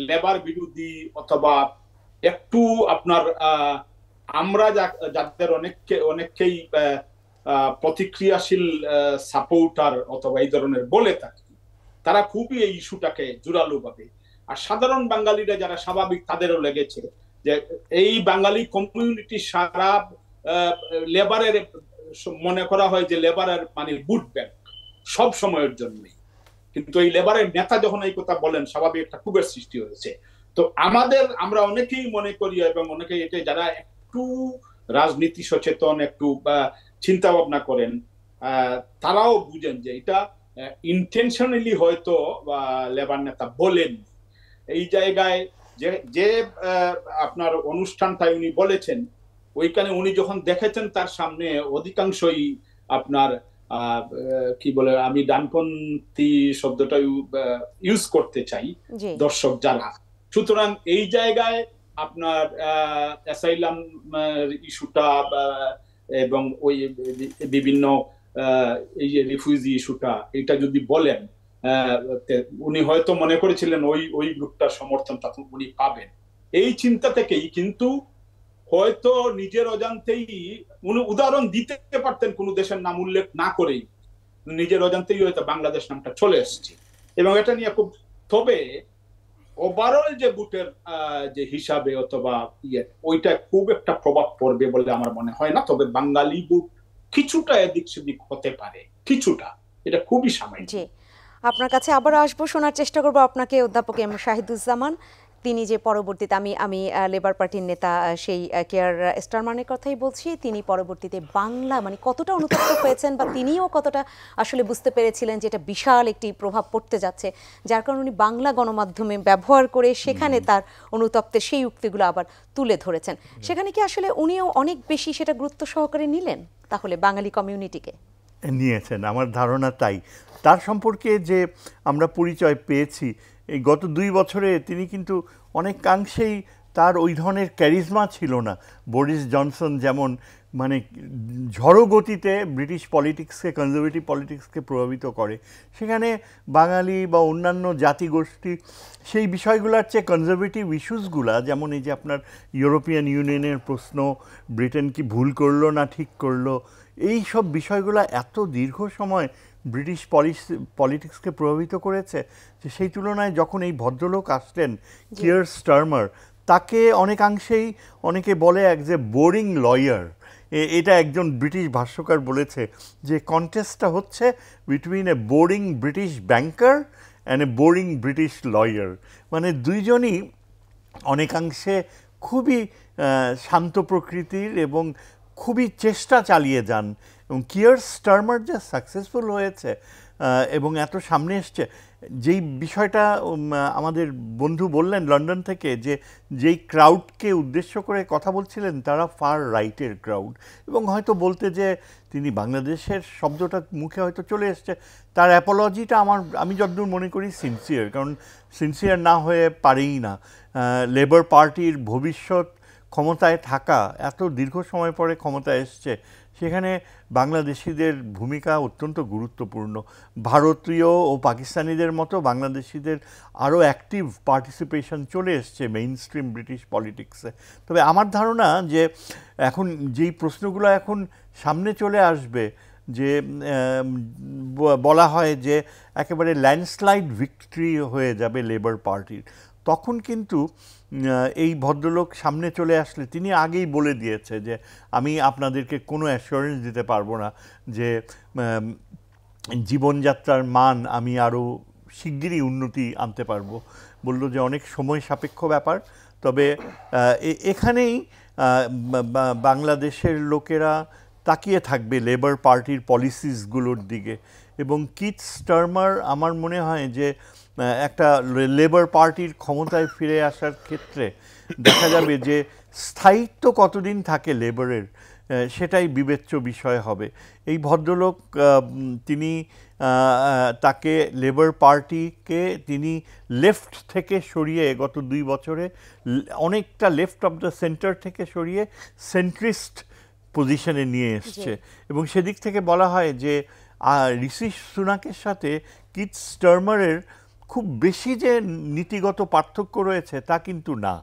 লেবার বিরোধী অথবা একটু আপনার আমরা যাদের অনেককেই প্রতিক্রিয়াশীল সাপোর্টার অথবা এই ধরনের বলে থাকি, তারা খুবই এই ইস্যুটাকে জোরালো ভাবে, আর সাধারণ বাঙালিরা যারা স্বাভাবিক তাদেরও লেগেছে যে এই বাঙালি কমিউনিটি সারা লেবারের মনে করা হয় যে লেবারের মানে বুট ব্যাংক সব সময়ের জন্যই, কিন্তু এই লেবারের নেতা যখন এই কথা বলেন স্বাভাবিক একটা ক্ষোভের সৃষ্টি হয়েছে। তো আমরা অনেকেই মনে করি এবং অনেকেই এটা যারা একটু রাজনীতি সচেতন একটু চিন্তা ভাবনা করেন তারাও বুঝেন যে এটা ইন্টেনশনালি হয়তো লেবার নেতা বলেন। এই জায়গায় যে আপনার অনুষ্ঠানটাই উনি বলেছেন, ওইখানে উনি যখন দেখেছেন তার সামনে অধিকাংশই আপনার কি বলে, আমি ডানপন্থী শব্দটা ইউজ করতে চাই, দর্শক যারা। সুতরাং এই জায়গায় আপনার অ্যাসাইলাম ইস্যুটা এবং ওই বিভিন্ন এই যে রিফিউজি ইস্যুটা, এটা যদি বলেন, উনি হয়তো মনে করেছিলেন ওই গ্রুপটার সমর্থন তখন উনি পাবেন, এই চিন্তা থেকেই। কিন্তু হয়তো নিজের অজান্তেই উনি উদাহরণ দিতে পারতেন কোনো দেশের নাম উল্লেখ না করেই, নিজের অজান্তেই হয়তো বাংলাদেশ নামটা চলে এসছে। এবং এটা নিয়ে খুব, তবে ওভারঅল যে বুটের যে হিসাবে অথবা ওইটা খুব একটা প্রভাব পড়বে বলে আমার মনে হয় না। তবে বাঙালি বুট কিছুটা এদিক সেদিক হতে পারে, কিছুটা, এটা খুবই সামান্য। আপনার কাছে আবার আসবো, শোনার চেষ্টা করবো আপনাকে অধ্যাপক এম শাহিদুজ্জামান। তিনি যে পরবর্তীতে আমি লেবার পার্টির নেতা সেই কেয়ার স্টারমানের কথাই বলছি, তিনি পরবর্তীতে বাংলা মানে কতটা অনুতপ্ত হয়েছেন বা তিনিও কতটা আসলে বুঝতে পেরেছিলেন যে এটা বিশাল একটি প্রভাব পড়তে যাচ্ছে, যার কারণে উনি বাংলা গণমাধ্যমে ব্যবহার করে সেখানে তার অনুতপ্তের সেই উক্তিগুলো আবার তুলে ধরেছেন। সেখানে কি আসলে উনিও অনেক বেশি সেটা গুরুত্ব সহকারে নিলেন তাহলে বাঙালি কমিউনিটিকে? নিয়েছেন, আমার ধারণা তাই। তার সম্পর্কে যে আমরা পরিচয় পেয়েছি এই গত 2 বছরে, তিনি কিন্তু অনেকাংশেই তার ওই ধরনের ক্যারিজমা ছিল না। বরিস জনসন যেমন মানে ঝড়ো গতিতে ব্রিটিশ পলিটিক্সকে, কনজারভেটিভ পলিটিক্সকে প্রভাবিত করে, সেখানে বাঙালি বা অন্যান্য জাতিগোষ্ঠী সেই বিষয়গুলোর চেয়ে কনজারভেটিভ ইস্যুসগুলা, যেমন এই যে আপনার ইউরোপিয়ান ইউনিয়নের প্রশ্ন, ব্রিটেন কি ভুল করলো না ঠিক করলো, এই সব বিষয়গুলো এত দীর্ঘ সময় ব্রিটিশ পলিটিক্সকে প্রভাবিত করেছে যে সেই তুলনায় যখন এই ভদ্রলোক আসলেন কিয়ার স্টারমার, তাকে অনেকাংশেই অনেকে বলে এক যে বোরিং লয়ার। এটা একজন ব্রিটিশ ভাষ্যকার বলেছে যে কন্টেস্টটা হচ্ছে between A boring British banker and a boring British lawyer. মানে দুইজনই অনেকাংশে খুবই শান্ত প্রকৃতির এবং খুবই চেষ্টা চালিয়ে যান। এবং কিয়ার স্টারমার যে সাকসেসফুল হয়েছে এবং এত সামনে এসছে, যেই বিষয়টা আমাদের বন্ধু বললেন লন্ডন থেকে, যে যেই ক্রাউডকে উদ্দেশ্য করে কথা বলছিলেন তারা ফার রাইটের ক্রাউড, এবং হয়তো বলতে যে তিনি বাংলাদেশের শব্দটা মুখে হয়তো চলে এসছে, তার অ্যাপোলজিটা আমি যতদূর মনে করি সিনসিয়ার, কারণ সিনসিয়ার না হয়ে পারেই না। লেবার পার্টির ভবিষ্যৎ ক্ষমতায় থাকা, এত দীর্ঘ সময় পরে ক্ষমতায় এসছে, সেখানে বাংলাদেশিদের ভূমিকা অত্যন্ত গুরুত্বপূর্ণ। ভারতীয় ও পাকিস্তানিদের মতো বাংলাদেশিদের আরও অ্যাক্টিভ পার্টিসিপেশন চলে এসছে মেইন স্ট্রিম ব্রিটিশ পলিটিক্সে। তবে আমার ধারণা যে এখন যেই প্রশ্নগুলো এখন সামনে চলে আসবে, যে বলা হয় যে একেবারে ল্যান্ডস্লাইড ভিক্টরি হয়ে যাবে লেবার পার্টির, তখন কিন্তু এই ভদ্রলোক সামনে চলে আসলে তিনি আগেই বলে দিয়েছে যে আমি আপনাদেরকে কোনো অ্যাসিওরেন্স দিতে পারবো না যে জীবনযাত্রার মান আমি আরও শিগগিরই উন্নতি আনতে পারবো। বলল যে অনেক সময় সাপেক্ষ ব্যাপার, তবে এখানেই বাংলাদেশের লোকেরা তাকিয়ে থাকবে লেবার পার্টির পলিসিসগুলোর দিকে। এবং কিথ স্টারমার আমার মনে হয় যে একটা লেবার পার্টির ক্ষমতায় ফিরে আসার ক্ষেত্রে দেখা যাবে যে স্থায়িত্ব কতদিন থাকে লেবারের, সেটাই বিবেচ্য বিষয় হবে। এই ভদ্রলোক তিনি তাকে লেবার পার্টিকে তিনি লেফট থেকে সরিয়ে গত 2 বছরে অনেকটা লেফট অফ দ্য সেন্টার থেকে সরিয়ে সেন্ট্রিস্ট পজিশনে নিয়ে এসছে। এবং সেদিক থেকে বলা হয় যে ঋষি সুনাকের সাথে কিথ স্টারমারের খুব বেশি যে নীতিগত পার্থক্য রয়েছে তা কিন্তু না।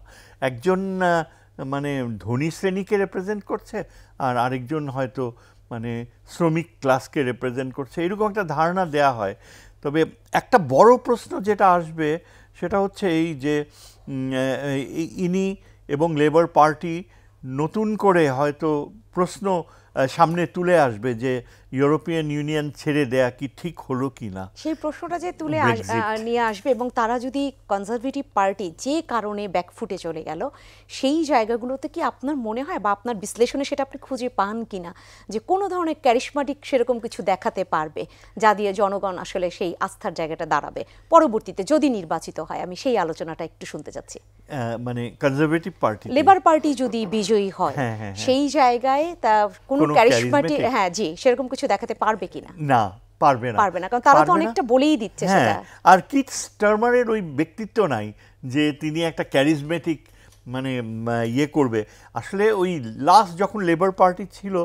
একজন মানে ধনী শ্রেণীকে রিপ্রেজেন্ট করছে আর আরেকজন হয়তো মানে শ্রমিক ক্লাসকে রিপ্রেজেন্ট করছে, এরকম একটা ধারণা দেয়া হয়। তবে একটা বড় প্রশ্ন যেটা আসবে সেটা হচ্ছে এই যে ইনি এবং লেবার পার্টি নতুন করে হয়তো প্রশ্ন সামনে তুলে আসবে যে ইউরোপিয়ান ইউনিয়ন ছেড়ে দেয়া কি ঠিক হলো কি না। সেই প্রশ্নটা যে তুলে নিয়ে আসবে এবং তারা যদি কনজারভেটিভ পার্টি যে কারণে ব্যাকফুটে চলে গেল সেই জায়গাগুলোতে কি আপনার মনে হয় বা আপনার বিশ্লেষণে সেটা আপনি খুঁজে পান কিনা যে কোনো ধরনের ক্যারিশমাটিক সেরকম কিছু দেখাতে পারবে যা দিয়ে জনগণ আসলে সেই আস্থার জায়গাটা দাঁড়াবে পরবর্তীতে যদি নির্বাচিত হয়? আমি সেই আলোচনাটা একটু শুনতে চাচ্ছি। মানে কনজারভেটিভ পার্টি, লেবার পার্টি যদি বিজয়ী হয় সেই জায়গায় তা কোনো ক্যারিশমাটিক জি সেরকম কিছু দেখাতে পারবে কিনা? না, পারবে না, কারণ তারা তো অনেকটা বলেই দিচ্ছে সেটা। আর কিথ স্টারমারের ওই ব্যক্তিত্ব নাই যে তিনি একটা ক্যারিজমেটিক মানে ইয়ে করবে। আসলে ওই লাস্ট যখন লেবার পার্টি ছিল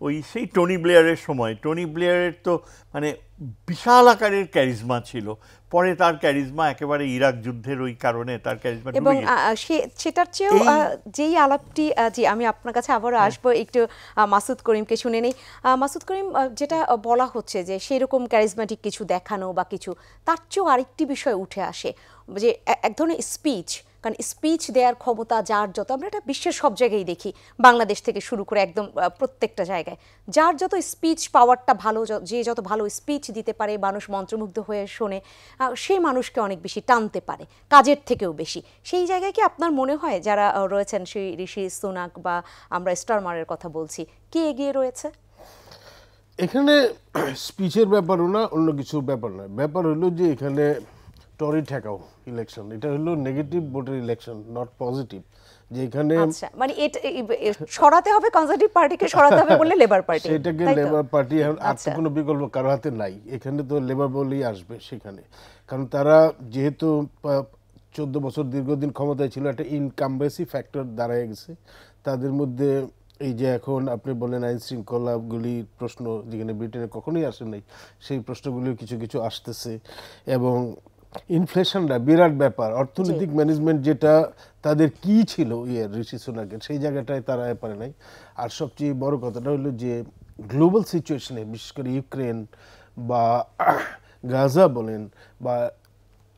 ওই সেই টনি ব্লেয়ারের সময়, টনি ব্লেয়ারের তো মানে বিশাল আকারের ক্যারিজমা ছিল, পরে তার ক্যারিজমা একেবারে ইরাক যুদ্ধের ওই কারণে তার ক্যারিজমা এবং সেটার চেয়েও যেই আলাপটি জি আমি আপনার কাছে আবারও আসবো, একটু মাসুদ করিমকে শুনে নেই। মাসুদ করিম, যেটা বলা হচ্ছে যে সেরকম ক্যারিজমেটিক কিছু দেখানো বা কিছু, তার চেয়েও আরেকটি বিষয় উঠে আসে যে এক ধরনের স্পিচ, কারণ স্পিচ দেওয়ার ক্ষমতা যার যত, আমরা এটা বিশ্বের সব জায়গায় দেখি, বাংলাদেশ থেকে শুরু করে একদম প্রত্যেকটা জায়গায়, যার যত স্পিচ পাওয়ারটা ভালো, যে যত ভালো স্পিচ দিতে পারে, মানুষ মন্ত্রমুগ্ধ হয়ে শোনে, সেই মানুষকে অনেক বেশি টানতে পারে কাজের থেকেও বেশি। সেই জায়গায় কি আপনার মনে হয় যারা রয়েছেন, সেই ঋষি সুনাক বা আমরা স্টারমারের কথা বলছি, কে এগিয়ে রয়েছে? এখানে স্পিচের ব্যাপারও না, অন্য কিছুর ব্যাপার না, ব্যাপার হলো যে এখানে টরি ঠেকাও ইলেকশন, এটা হলো নেগেটিভ ভোটের ইলেকশন, নট পজিটিভ। যে এখানে আচ্ছা, মানে এটা সরাতে হবে, কনজারভেটিভ পার্টিকে সরাতে হবে বলে লেবার পার্টি, সেটাকে লেবার পার্টি এখন আর তো কোনো বিকল্প কারো হাতে নাই, এখানে তো লেবার বলেই আসবে সেখানে। কারণ তারা যেহেতু 14 বছর দীর্ঘদিন ক্ষমতায় ছিল, একটা ইনকামবেসি ফ্যাক্টর দাঁড়ায় গেছে তাদের মধ্যে। এই যে এখন আপনি বলেন আইন শৃঙ্খলাগুলির প্রশ্ন, যেখানে ব্রিটেনে কখনোই আসে নাই, সেই প্রশ্নগুলিও কিছু কিছু আসতেছে। এবং ইনফ্লেশনটা বিরাট ব্যাপার, অর্থনৈতিক ম্যানেজমেন্ট যেটা তাদের কি ছিল ঋষি সুনাকের, সেই জায়গাটায় তারা পারে নাই। আর সবচেয়ে বড় কথাটা হলো যে গ্লোবাল সিচুয়েশনে, বিশেষ করে ইউক্রেন বা গাজা বলেন বা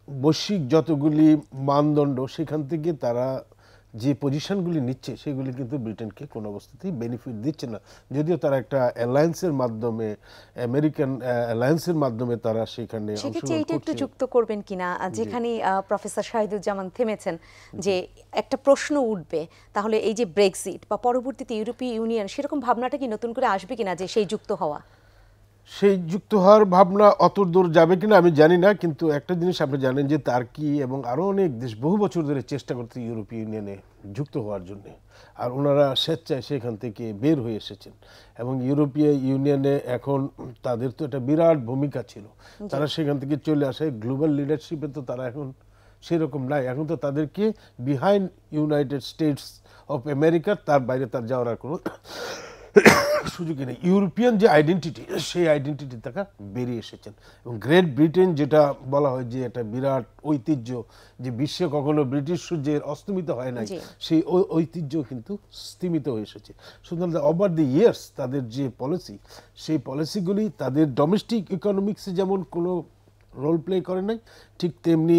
বৈশ্বিক যতগুলি মানদণ্ড, সেখান থেকে তারা যে পজিশনগুলি নিচ্ছে সেগুলি কিন্তু ব্রিটেনকে কোনো অবস্থাতেই বেনিফিট দিচ্ছে না। যদিও তারা একটা অ্যালায়েন্সের মাধ্যমে, আমেরিকান অ্যালায়েন্সের মাধ্যমে তারা সেখানে এইটা একটু যুক্ত করবেন কিনা, যেখানে প্রফেসর শাহিদুজ্জামান থেমেছেন যে একটা প্রশ্ন উঠবে, তাহলে এই যে ব্রেক্সিট বা পরবর্তীতে ইউরোপীয় ইউনিয়ন, সেরকম ভাবনাটা কি নতুন করে আসবে কিনা, যে সেই যুক্ত হওয়া, সেই যুক্ত হওয়ার ভাবনা অত দূর যাবে কিনা আমি জানি না। কিন্তু একটা জিনিস আপনি জানেন যে তার্কি এবং আরও অনেক দেশ বহু বছর ধরে চেষ্টা করতে ইউরোপীয় ইউনিয়নে যুক্ত হওয়ার জন্য, আর ওনারা স্বেচ্ছায় সেখান থেকে বের হয়ে এসেছেন। এবং ইউরোপীয় ইউনিয়নে এখন তাদের তো একটা বিরাট ভূমিকা ছিল, তারা সেখান থেকে চলে আসে। গ্লোবাল লিডারশিপে তো তারা এখন সেরকম নাই, এখন তো তাদেরকে behind United states of America, তার বাইরে তার যাওয়ার আর কোনো সুযোগই নেই। ইউরোপিয়ান যে আইডেন্টিটি, সেই আইডেন্টিটি তারা বেরিয়ে এসেছেন। এবং গ্রেট ব্রিটেন যেটা বলা হয় যে একটা বিরাট ঐতিহ্য, যে বিশ্বে কখনো ব্রিটিশ সূর্যের অস্তমিত হয় নাই, সেই ঐতিহ্য কিন্তু স্তিমিত হয়ে এসেছে। সুতরাং ওভার দি ইয়ার্স তাদের যে পলিসি, সেই পলিসিগুলি তাদের ডোমেস্টিক ইকোনমিক্সে যেমন কোনো রোল প্লে করে নাই, ঠিক তেমনি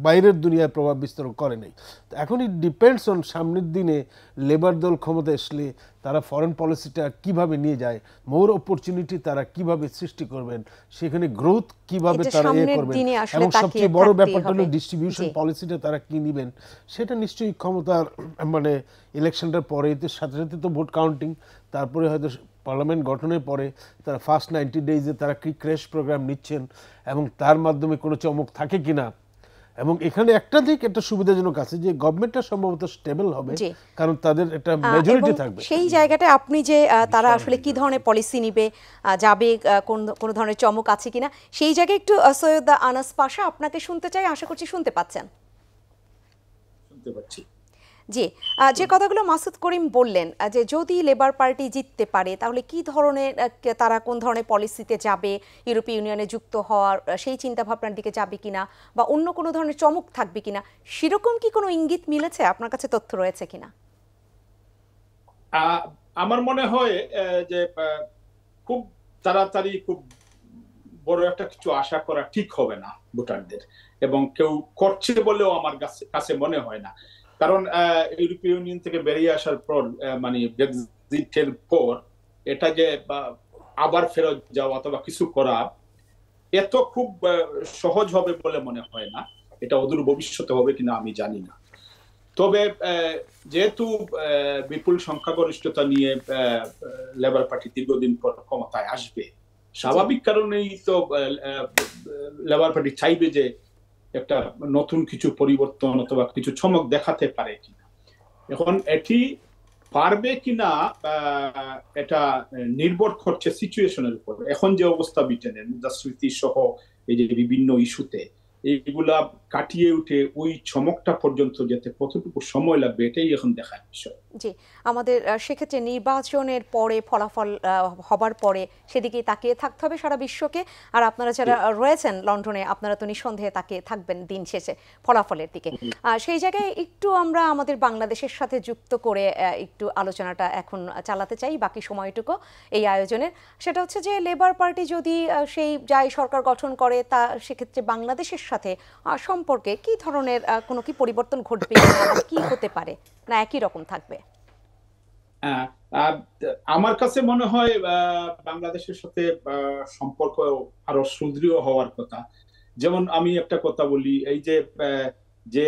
বাইরের দুনিয়ায় প্রভাব বিস্তার করে নাই। তো এখন ইট ডিপেন্ডস অন সামনের দিনে লেবার দল ক্ষমতা আসলে তারা ফরেন পলিসিটা কিভাবে নিয়ে যায়, মোর অপরচুনিটি তারা কিভাবে সৃষ্টি করবেন, সেখানে গ্রোথ কিভাবে তারা করবেন, এবং সবচেয়ে বড় ব্যাপারটা হলো ডিস্ট্রিবিউশন পলিসিটা তারা কি নেবেন, সেটা নিশ্চয়ই ক্ষমতার মানে ইলেকশনটার পরে, সাথে সাথে তো ভোট কাউন্টিং, তারপরে হয়তো পার্লামেন্ট গঠনের পরে তারা ফার্স্ট 90 ডেজে তারা কি ক্র্যাশ প্রোগ্রাম নিচ্ছেন এবং তার মাধ্যমে কোনো চমক থাকে কিনা, এবং এখানে একটা দিক একটা সুবিধাজনক আছে যে গভর্নমেন্টটা সম্ভবত স্টেবল হবে, জি। কারণ তাদের একটা মেজরিটি এবং থাকবে। সেই জায়গাটায় আপনি যে তারা আসলে কি ধরনের পলিসি নিবে, যাবে, কোন ধরনের চমক আছে কিনা, সেই জায়গায় একটু সৈয়দ আনাস পাশা আপনাকে শুনতে চাই, আশা করছি শুনতে পাচ্ছেন। শুনতে পাচ্ছি। জি, যে কথাগুলো মাসুদ করিম বললেন যে যদি লেবার পার্টি জিততে পারে তাহলে কি ধরনের তারা কোন ধরনের পলিসিতে যাবে, ইউরোপীয় ইউনিয়নে যুক্ত হওয়ার সেই চিন্তা ভাবনার দিকে যাবে কিনা, বা অন্য কোনো ধরনের চমক থাকবে কিনা, সেরকম কি কোনো ইঙ্গিত মিলেছে, আপনার কাছে তথ্য রয়েছে কিনা? আমার মনে হয় যে খুব তাড়াতাড়ি খুব বড় একটা কিছু আশা করা ঠিক হবে না ভোটারদের, এবং কেউ করছে বলেও আমার কাছে মনে হয় না। কারণ ইউরোপীয় ইউনিয়ন থেকে বেরিয়ে আসার পর, মানে ব্রেক্সিটের পর এটা যে আবার ফেরত যাওয়া অথবা কিছু করা এত খুব সহজ হবে বলে মনে হয় না। এটা অদূর ভবিষ্যতে হবে কিনা আমি জানি না। তবে যেহেতু বিপুল সংখ্যাগরিষ্ঠতা নিয়ে লেবার পার্টি দীর্ঘদিন পর ক্ষমতায় আসবে, স্বাভাবিক কারণেই তো লেবার পার্টি চাইবে যে একটা নতুন কিছু পরিবর্তন অথবা কিছু চমক দেখাতে পারে কিনা। এখন এটি পারবে কিনা এটা নির্ভর করছে সিচুয়েশনের উপর। এখন যে অবস্থা ব্রিটেনের মুদ্রাস্ফীতি সহ এই যে বিভিন্ন ইস্যুতে, এইগুলা কাটিয়ে উঠে ওই চমকটা পর্যন্ত যেতে কতটুকু সময় লাগবে এটাই এখন দেখার বিষয়। জি, আমাদের সেক্ষেত্রে নির্বাচনের পরে ফলাফল হবার পরে সেদিকেই তাকিয়ে থাকতে হবে সারা বিশ্বকে। আর আপনারা যারা রয়েছেন লন্ডনে, আপনারা তো নিঃসন্দেহে তাকিয়ে থাকবেন দিন শেষে ফলাফলের দিকে। সেই জায়গায় একটু আমরা আমাদের বাংলাদেশের সাথে যুক্ত করে একটু আলোচনাটা এখন চালাতে চাই বাকি সময়টুকু এই আয়োজনের। সেটা হচ্ছে যে লেবার পার্টি যদি সেই যাই সরকার গঠন করে, তা সেক্ষেত্রে বাংলাদেশের সাথে সম্পর্কে কি ধরনের কোনো কি পরিবর্তন ঘটবে, কি হতে পারে, না একই রকম থাকবে? আমার কাছে মনে হয় বাংলাদেশের সাথে সম্পর্ক আরো সুদৃঢ় হওয়ার কথা। যেমন আমি একটা কথা বলি, এই যে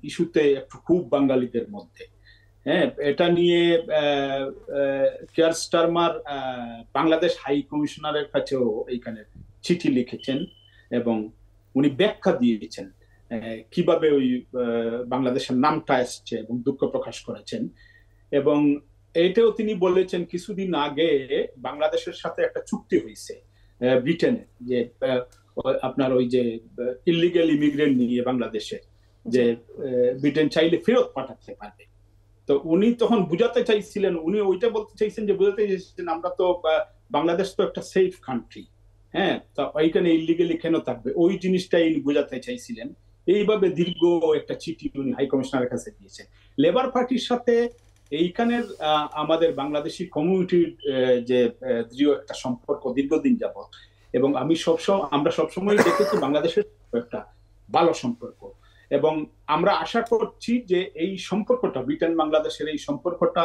ইস্যুতে একটু খুব বাঙালিদের মধ্যে, হ্যাঁ, এটা নিয়ে কিয়ার স্টারমার বাংলাদেশ হাই কমিশনারের কাছেও এইখানে চিঠি লিখেছেন এবং উনি ব্যাখ্যা দিয়েছেন কিভাবে ওই বাংলাদেশের নামটা এসছে এবং দুঃখ প্রকাশ করেছেন। এবং এটাও তিনি বলেছেন কিছুদিন আগে বাংলাদেশের সাথে একটা চুক্তি হয়েছে ব্রিটেনে, যে আপনার ওই যে ইলিগাল ইমিগ্রেন্ট নিয়ে বাংলাদেশে যে ব্রিটেন চাইলে ফেরত পাঠাতে পারবে। তো উনি তখন বুঝাতে চাইছিলেন, উনি ওইটা বলতে চাইছেন যে বুঝাতে চাইছেন আমরা তো বাংলাদেশ তো একটা সেফ কান্ট্রি, হ্যাঁ, তো ওইখানে ইলিগালি কেন থাকবে, ওই জিনিসটাই উনি বুঝাতে চাইছিলেন। এইভাবে দীর্ঘ একটা চিঠি উনি হাই কমিশনারের কাছে দিয়েছেন। লেবার পার্টির সাথে এইখানের আমাদের বাংলাদেশি কমিউনিটির যে দৃঢ় একটা সম্পর্ক দীর্ঘদিন যাবত, এবং আমরা সবসময় দেখেছি বাংলাদেশের একটা ভালো সম্পর্ক, এবং আমরা আশা করছি যে এই সম্পর্কটা ব্রিটেন বাংলাদেশের এই সম্পর্কটা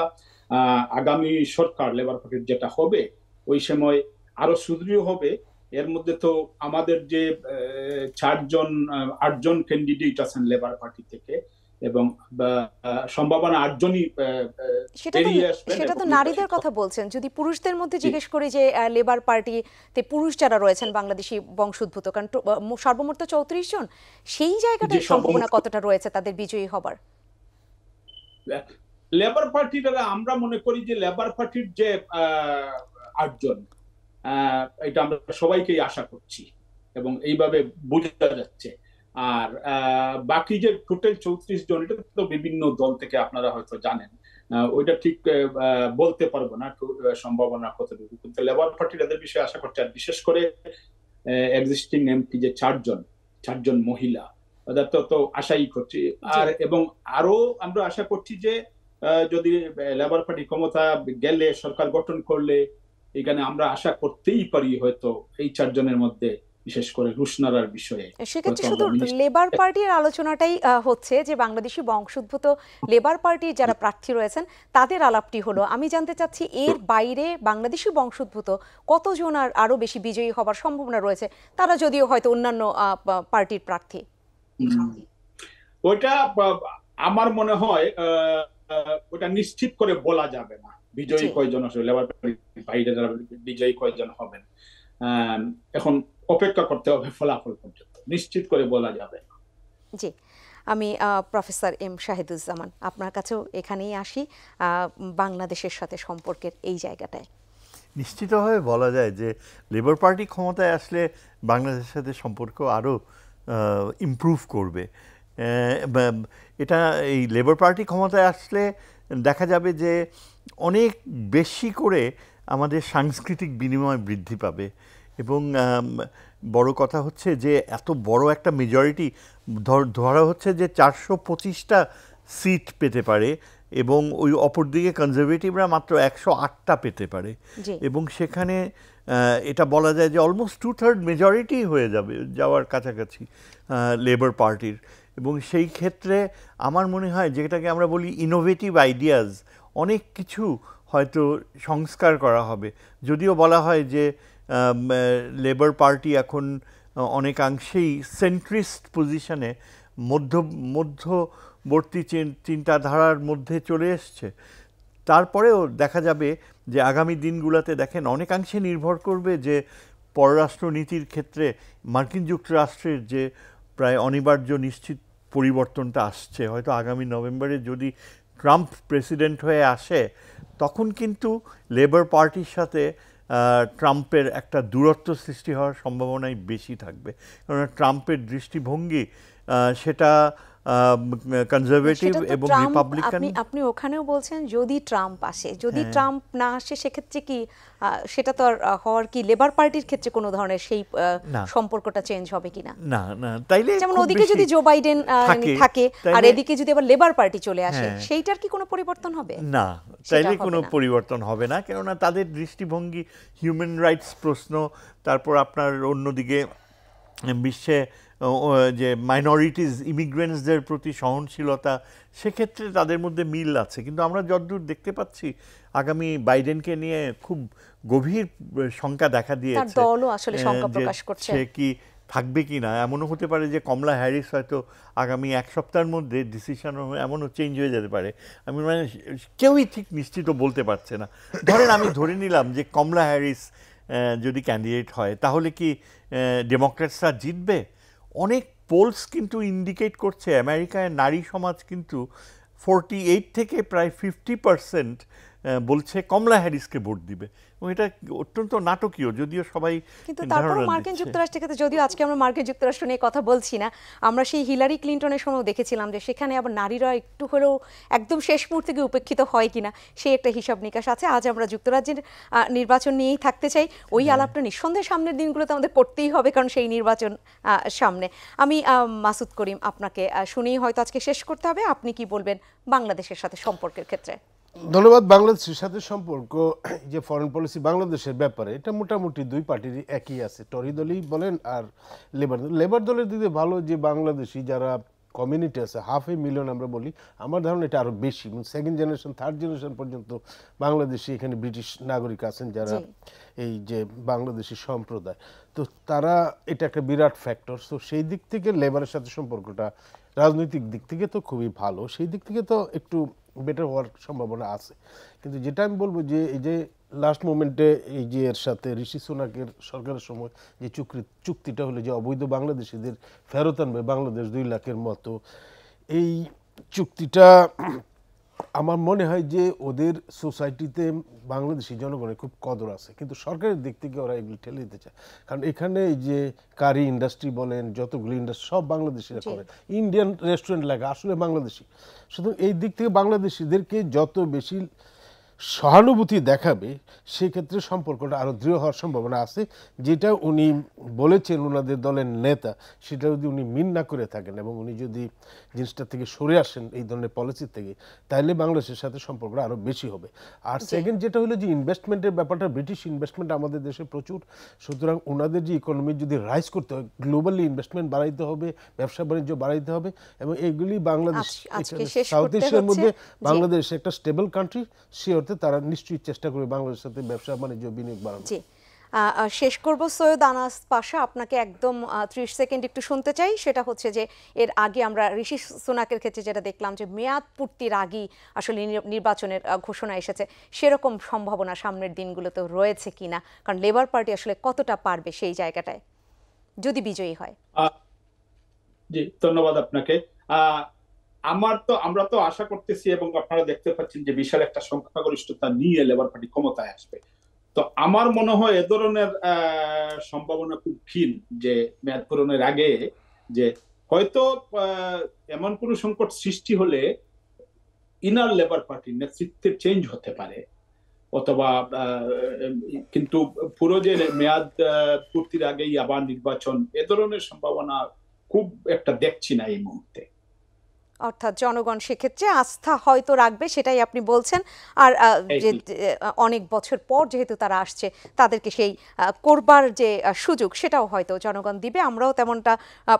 আগামী সরকার লেবার পার্টির যেটা হবে ওই সময় আরো সুদৃঢ় হবে। এর মধ্যে তো আমাদের যে 8জন ক্যান্ডিডেট আছেন লেবার পার্টি থেকে, এবং সম্ভাবনা 8জনই সেটা তো নারীদের কথা বলছেন। যদি পুরুষদের মধ্যে জিজ্ঞেস করি যে লেবার পার্টিতে পুরুষ যারা রয়েছেন বাংলাদেশি বংশোদ্ভূত, কারণ সর্বমোট 34 জন, সেই জায়গাটায় সম্ভাবনা কতটা রয়েছে তাদের বিজয়ী হবার? লেবার পার্টির আমরা মনে করি যে লেবার পার্টির যে 8জন, এটা আমরা সবাইকেই আশা করছি এবং এইভাবে বোঝা যাচ্ছে। আর বাকি যে টোটাল 34 জন, এটা তো বিভিন্ন দল থেকে আপনারা হয়তো জানেন, ওইটা ঠিক বলতে পারবো না সম্ভাবনা কতটুকু, কিন্তু লেবার পার্টির এদের বিষয়ে আশা করছে। আর বিশেষ করে এক্সিস্টিং এমপি যে 4জন মহিলা, ওদের তো আশাই করছি। আর এবং আরো আমরা আশা করছি যে যদি লেবার পার্টি ক্ষমতা গেলে, সরকার গঠন করলে, এখানে আমরা আশা করতেই পারি হয়তো এই 4জনের মধ্যে বিশেষ করে রুশনারার বিষয়ে। সেক্ষেত্রে শুধু লেবার পার্টির আলোচনাটাই হচ্ছে যে বাংলাদেশি বংশোদ্ভূত লেবার পার্টির যারা প্রার্থী রয়েছেন তাদের আলাপটি হলো। আমি জানতে চাচ্ছি এর বাইরে বাংলাদেশি বংশোদ্ভূত কতজন আর আরো বেশি বিজয়ী হবার সম্ভাবনা রয়েছে, তারা যদিও হয়তো অন্যান্য পার্টির প্রার্থী? ওইটা আমার মনে হয় ওটা নিশ্চিত করে বলা যাবে না বিজয়ী কয়জন আসলে লেবার পার্টির বাইরে যারা বিজয়ী কয়জন হবেন। এখন অপেক্ষা করতে হবে ফলাফল পর্যন্ত, নিশ্চিত করে বলা যাবে না। জি, আমি প্রফেসর এম শাহিদুজ্জামান আপনার কাছেও এখানেই আসি বাংলাদেশের সাথে সম্পর্কের এই জায়গাটায়। নিশ্চিতভাবে বলা যায় যে লেবার পার্টি ক্ষমতায় আসলে বাংলাদেশের সাথে সম্পর্ক আরও ইমপ্রুভ করবে। এটা এই লেবার পার্টি ক্ষমতায় আসলে দেখা যাবে যে অনেক বেশি করে আমাদের সাংস্কৃতিক বিনিময় বৃদ্ধি পাবে এবং বড় কথা হচ্ছে যে এত বড় একটা মেজরিটি ধরা হচ্ছে যে 425টা সিট পেতে পারে এবং ওই অপরদিকে কনজারভেটিভরা মাত্র 108টা পেতে পারে এবং সেখানে এটা বলা যায় যে অলমোস্ট 2/3 মেজরিটি হয়ে যাওয়ার কাছাকাছি লেবার পার্টির। এবং সেই ক্ষেত্রে আমার মনে হয় যেটাকে আমরা বলি ইনোভেটিভ আইডিয়াজ, অনেক কিছু হয়তো সংস্কার করা হবে। যদিও বলা হয় যে লেবার পার্টি এখন অনেকাংশেই সেন্ট্রিস্ট পজিশনে মধ্যবর্তী চিন্তাধারার মধ্যে চলে এসছে, তারপরেও দেখা যাবে যে আগামী দিনগুলোতে দেখেন অনেকাংশে নির্ভর করবে যে পররাষ্ট্রনীতির ক্ষেত্রে মার্কিন যুক্তরাষ্ট্রের যে প্রায় অনিবার্য নিশ্চিত পরিবর্তনটা আসছে। হয়তো আগামী নভেম্বরে যদি ট্রাম্প প্রেসিডেন্ট হয়ে আসে তখন কিন্তু লেবার পার্টির সাথে ট্রাম্পের একটা দূরত্ব সৃষ্টি হওয়ার সম্ভাবনাই বেশি থাকবে, কারণ ট্রাম্পের দৃষ্টিভঙ্গি সেটা কনজারভেটিভ এবং রিপাবলিকান। আপনি ওখানেও বলছেন যদি ট্রাম্প আসে, যদি ট্রাম্প না আসে সেক্ষেত্রে কি সেটা তো আর হওয়ার কি লেবার পার্টির ক্ষেত্রে কোনো ধরনের সেই সম্পর্কটা চেঞ্জ হবে কিনা? না না, তাইলে যেমন ওদিকে যদি জো বাইডেন থাকে আর এদিকে যদি আবার লেবার পার্টি চলে আসে, সেইটার কি কোনো পরিবর্তন হবে? না, তাইলে কোনো পরিবর্তন হবে না, কেননা তাদের দৃষ্টিভঙ্গি হিউম্যান রাইটস প্রশ্ন, তারপর আপনার অন্যদিকে বিশ্বে যে মাইনরিটিজ ইমিগ্রেন্টসদের প্রতি সহনশীলতা, সেক্ষেত্রে তাদের মধ্যে মিল আছে। কিন্তু আমরা যতদূর দেখতে পাচ্ছি আগামী বাইডেনকে নিয়ে খুব গভীর শঙ্কা দেখা দিয়েছে, দলও আসলে শঙ্কা প্রকাশ করছে সে কি থাকবে কি না। এমনও হতে পারে যে কমলা হ্যারিস হয়তো আগামী এক সপ্তাহের মধ্যে ডিসিশন এমনও চেঞ্জ হয়ে যেতে পারে। আমি মানে কেউই ঠিক নিশ্চিত বলতে পারছে না। ধরেন আমি ধরে নিলাম যে কমলা হ্যারিস যদি ক্যান্ডিডেট হয় তাহলে কি ডেমোক্র্যাটসরা জিতবে? অনেক পোলস কিন্তু ইন্ডিকেট করছে আমেরিকায় নারী সমাজ কিন্তু 48 থেকে প্রায় 50% বলছে কমলা হ্যারিসকে ভোট দিবে, এবং এটা অত্যন্ত নাটকীয়। যদিও সবাই কিন্তু তারপরও মার্কিন যুক্তরাষ্ট্রের ক্ষেত্রে, যদিও আজকে আমরা মার্কিন যুক্তরাষ্ট্র নিয়ে কথা বলছি না, আমরা সেই হিলারি ক্লিন্টনের সময়ও দেখেছিলাম যে সেখানে আবার নারীরা একটু হলেও একদম শেষ মুহূর্তে গিয়ে উপেক্ষিত হয় কিনা সেই একটা হিসাব নিকাশ আছে। আজ আমরা যুক্তরাজ্যের নির্বাচন নিয়েই থাকতে চাই। ওই আলাপটা নিঃসন্দেহে সামনের দিনগুলোতে আমাদের করতেই হবে, কারণ সেই নির্বাচন সামনে। আমি মাসুদ করিম, আপনাকে শুনেই হয়তো আজকে শেষ করতে হবে। আপনি কি বলবেন বাংলাদেশের সাথে সম্পর্কের ক্ষেত্রে? ধন্যবাদ। বাংলাদেশের সাথে সম্পর্ক, যে ফরেন পলিসি বাংলাদেশের ব্যাপারে, এটা মোটামুটি দুই পার্টিরই একই আছে। টরি দলই বলেন আর লেবার দলের দিকে ভালো যে বাংলাদেশি যারা কমিউনিটি আছে 500,000 আমরা বলি, আমার ধারণা এটা আরো বেশি, সেকেন্ড জেনারেশন থার্ড জেনারেশন পর্যন্ত বাংলাদেশি এখানে ব্রিটিশ নাগরিক আছেন যারা এই যে বাংলাদেশি সম্প্রদায়, তো তারা এটা একটা বিরাট ফ্যাক্টর। সো সেই দিক থেকে লেবারের সাথে সম্পর্কটা রাজনৈতিক দিক থেকে তো খুবই ভালো, সেই দিক থেকে তো একটু বেটার হওয়ার সম্ভাবনা আছে। কিন্তু যেটা আমি বলবো যে এই যে লাস্ট মোমেন্টে এই যে এর সাথে ঋষি সুনাকের সরকারের সময় যে চুক্তিটা হলো যে অবৈধ বাংলাদেশিদের ফেরত আনবে বাংলাদেশ 2 লাখের মতো, এই চুক্তিটা আমার মনে হয় যে ওদের সোসাইটিতে বাংলাদেশি জনগণের খুব কদর আছে, কিন্তু সরকারের দিক থেকে ওরা এগুলো ঠেলে দিতে চায়। কারণ এখানে এই যে কারি ইন্ডাস্ট্রি বলেন, যতগুলো ইন্ডাস্ট্রি সব বাংলাদেশিরা করে, ইন্ডিয়ান রেস্টুরেন্ট লাগে আসলে বাংলাদেশি। সুতরাং এই দিক থেকে বাংলাদেশিদেরকে যত বেশি সহানুভূতি দেখাবে সেক্ষেত্রে সম্পর্কটা আরও দৃঢ় হওয়ার সম্ভাবনা আছে। যেটা উনি বলেছেন ওনাদের দলের নেতা, সেটা যদি উনি মিন না করে থাকেন এবং উনি যদি জিনিসটা থেকে সরে আসেন এই ধরনের পলিসি থেকে, তাহলে বাংলাদেশের সাথে সম্পর্কটা আরও বেশি হবে। আর সেকেন্ড যেটা হলো যে ইনভেস্টমেন্টের ব্যাপারটা, ব্রিটিশ ইনভেস্টমেন্ট আমাদের দেশে প্রচুর, সুতরাং ওনাদের যে ইকোনমি যদি রাইজ করতে হয়, গ্লোবালি ইনভেস্টমেন্ট বাড়াইতে হবে, ব্যবসা বাণিজ্য বাড়াইতে হবে, এবং এগুলি বাংলাদেশ সাউথ এশিয়ার মধ্যে বাংলাদেশ একটা স্টেবল কান্ট্রি, সে অর্থে তারা নিশ্চয়ই চেষ্টা করবে বাংলাদেশের সাথে ব্যবসা বাণিজ্য বিনিয়োগ বাড়ানো। শেষ করব সৈয়দ আনাস পাশা, আপনাকে একদম 30 সেকেন্ড একটু শুনতে চাই। সেটা হচ্ছে যে এর আগে আমরা ঋষি সুনাকের ক্ষেত্রে যেটা দেখলাম যে মেয়াদ পূর্তির আগেই আসলে নির্বাচনের ঘোষণা এসেছে, সেরকম সম্ভাবনা সামনের দিনগুলোতে রয়েছে কিনা? কারণ লেবার পার্টি আসলে কতটা পারবে সেই জায়গাটায় যদি বিজয়ী হয়? জি, ধন্যবাদ আপনাকে। আমরা তো আশা করতেছি এবং আপনারা দেখতে পাচ্ছেন যে বিশাল একটা সংখ্যাগরিষ্ঠতা নিয়ে লেবার পার্টি ক্ষমতায় আসবে। তো আমার মনে হয় এ ধরনের সম্ভাবনা খুব ক্ষীণ যে মেয়াদ পূরণের আগে যে হয়তো এমন কোন সংকট সৃষ্টি হলে ইনার লেবার পার্টির নেতৃত্বের চেঞ্জ হতে পারে, অথবা কিন্তু পুরো যে মেয়াদ পূর্তির আগেই আবার নির্বাচন, এ ধরনের সম্ভাবনা খুব একটা দেখছি না এই মুহূর্তে। অর্থাৎ জনগণ সেক্ষেত্রে আস্থা হয়তো রাখবে, সেটাই আপনি বলছেন। আর যে অনেক বছর পর যেহেতু তারা আসছে, তাদেরকে সেই করবার যে সুযোগ সেটাও হয়তো জনগণ দিবে, আমরাও তেমনটা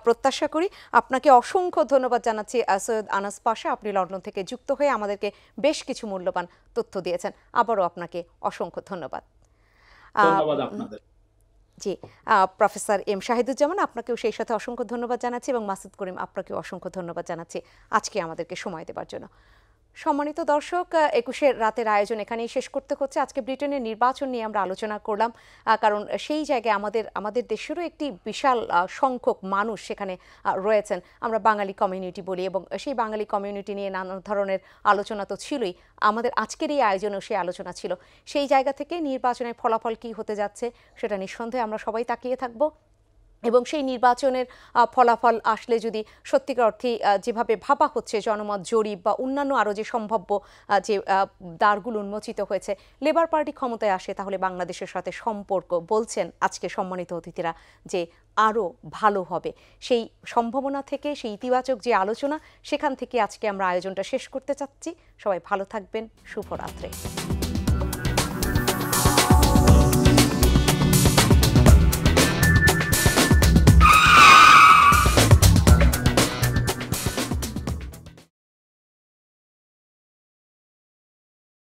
প্রত্যাশা করি। আপনাকে অসংখ্য ধন্যবাদ জানাচ্ছি সৈয়দ আনাস পাশা, আপনি লন্ডন থেকে যুক্ত হয়ে আমাদেরকে বেশ কিছু মূল্যবান তথ্য দিয়েছেন। আবারও আপনাকে অসংখ্য ধন্যবাদ। ধন্যবাদ আপনাদের। জি, প্রফেসর এম শাহিদুজ্জামান, আপনাকেও সেই সাথে অসংখ্য ধন্যবাদ জানাচ্ছি, এবং মাসুদ করিম, আপনাকেও অসংখ্য ধন্যবাদ জানাচ্ছি আজকে আমাদেরকে সময় দেওয়ার জন্য। সম্মানিত দর্শক, ২১ রাতের আয়োজন এখানেই শেষ করতে হচ্ছে। আজকে ব্রিটেনের নির্বাচন নিয়ে আমরা আলোচনা করলাম, কারণ সেই জায়গায় আমাদের দেশেরও একটি বিশাল সংখ্যক মানুষ সেখানে রয়েছেন, আমরা বাঙালি কমিউনিটি বলি, এবং সেই বাঙালি কমিউনিটি নিয়ে নানা ধরনের আলোচনা তো ছিলই। আমাদের আজকের এই আয়োজনেও সেই আলোচনা ছিল। সেই জায়গা থেকে নির্বাচনের ফলাফল কী হতে যাচ্ছে সেটা নিঃসন্দেহে আমরা সবাই তাকিয়ে থাকব, এবং সেই নির্বাচনের ফলাফল আসলে যদি সত্যিকার অর্থে যেভাবে ভাবা হচ্ছে, জনমত জরিপ বা অন্যান্য আরও যে সম্ভাব্য যে দ্বারগুলো উন্মোচিত হয়েছে, লেবার পার্টি ক্ষমতায় আসে, তাহলে বাংলাদেশের সাথে সম্পর্ক বলছেন আজকে সম্মানিত অতিথিরা যে আরও ভালো হবে। সেই সম্ভাবনা থেকে, সেই ইতিবাচক যে আলোচনা, সেখান থেকে আজকে আমরা আয়োজনটা শেষ করতে চাচ্ছি। সবাই ভালো থাকবেন, শুভরাত্রি।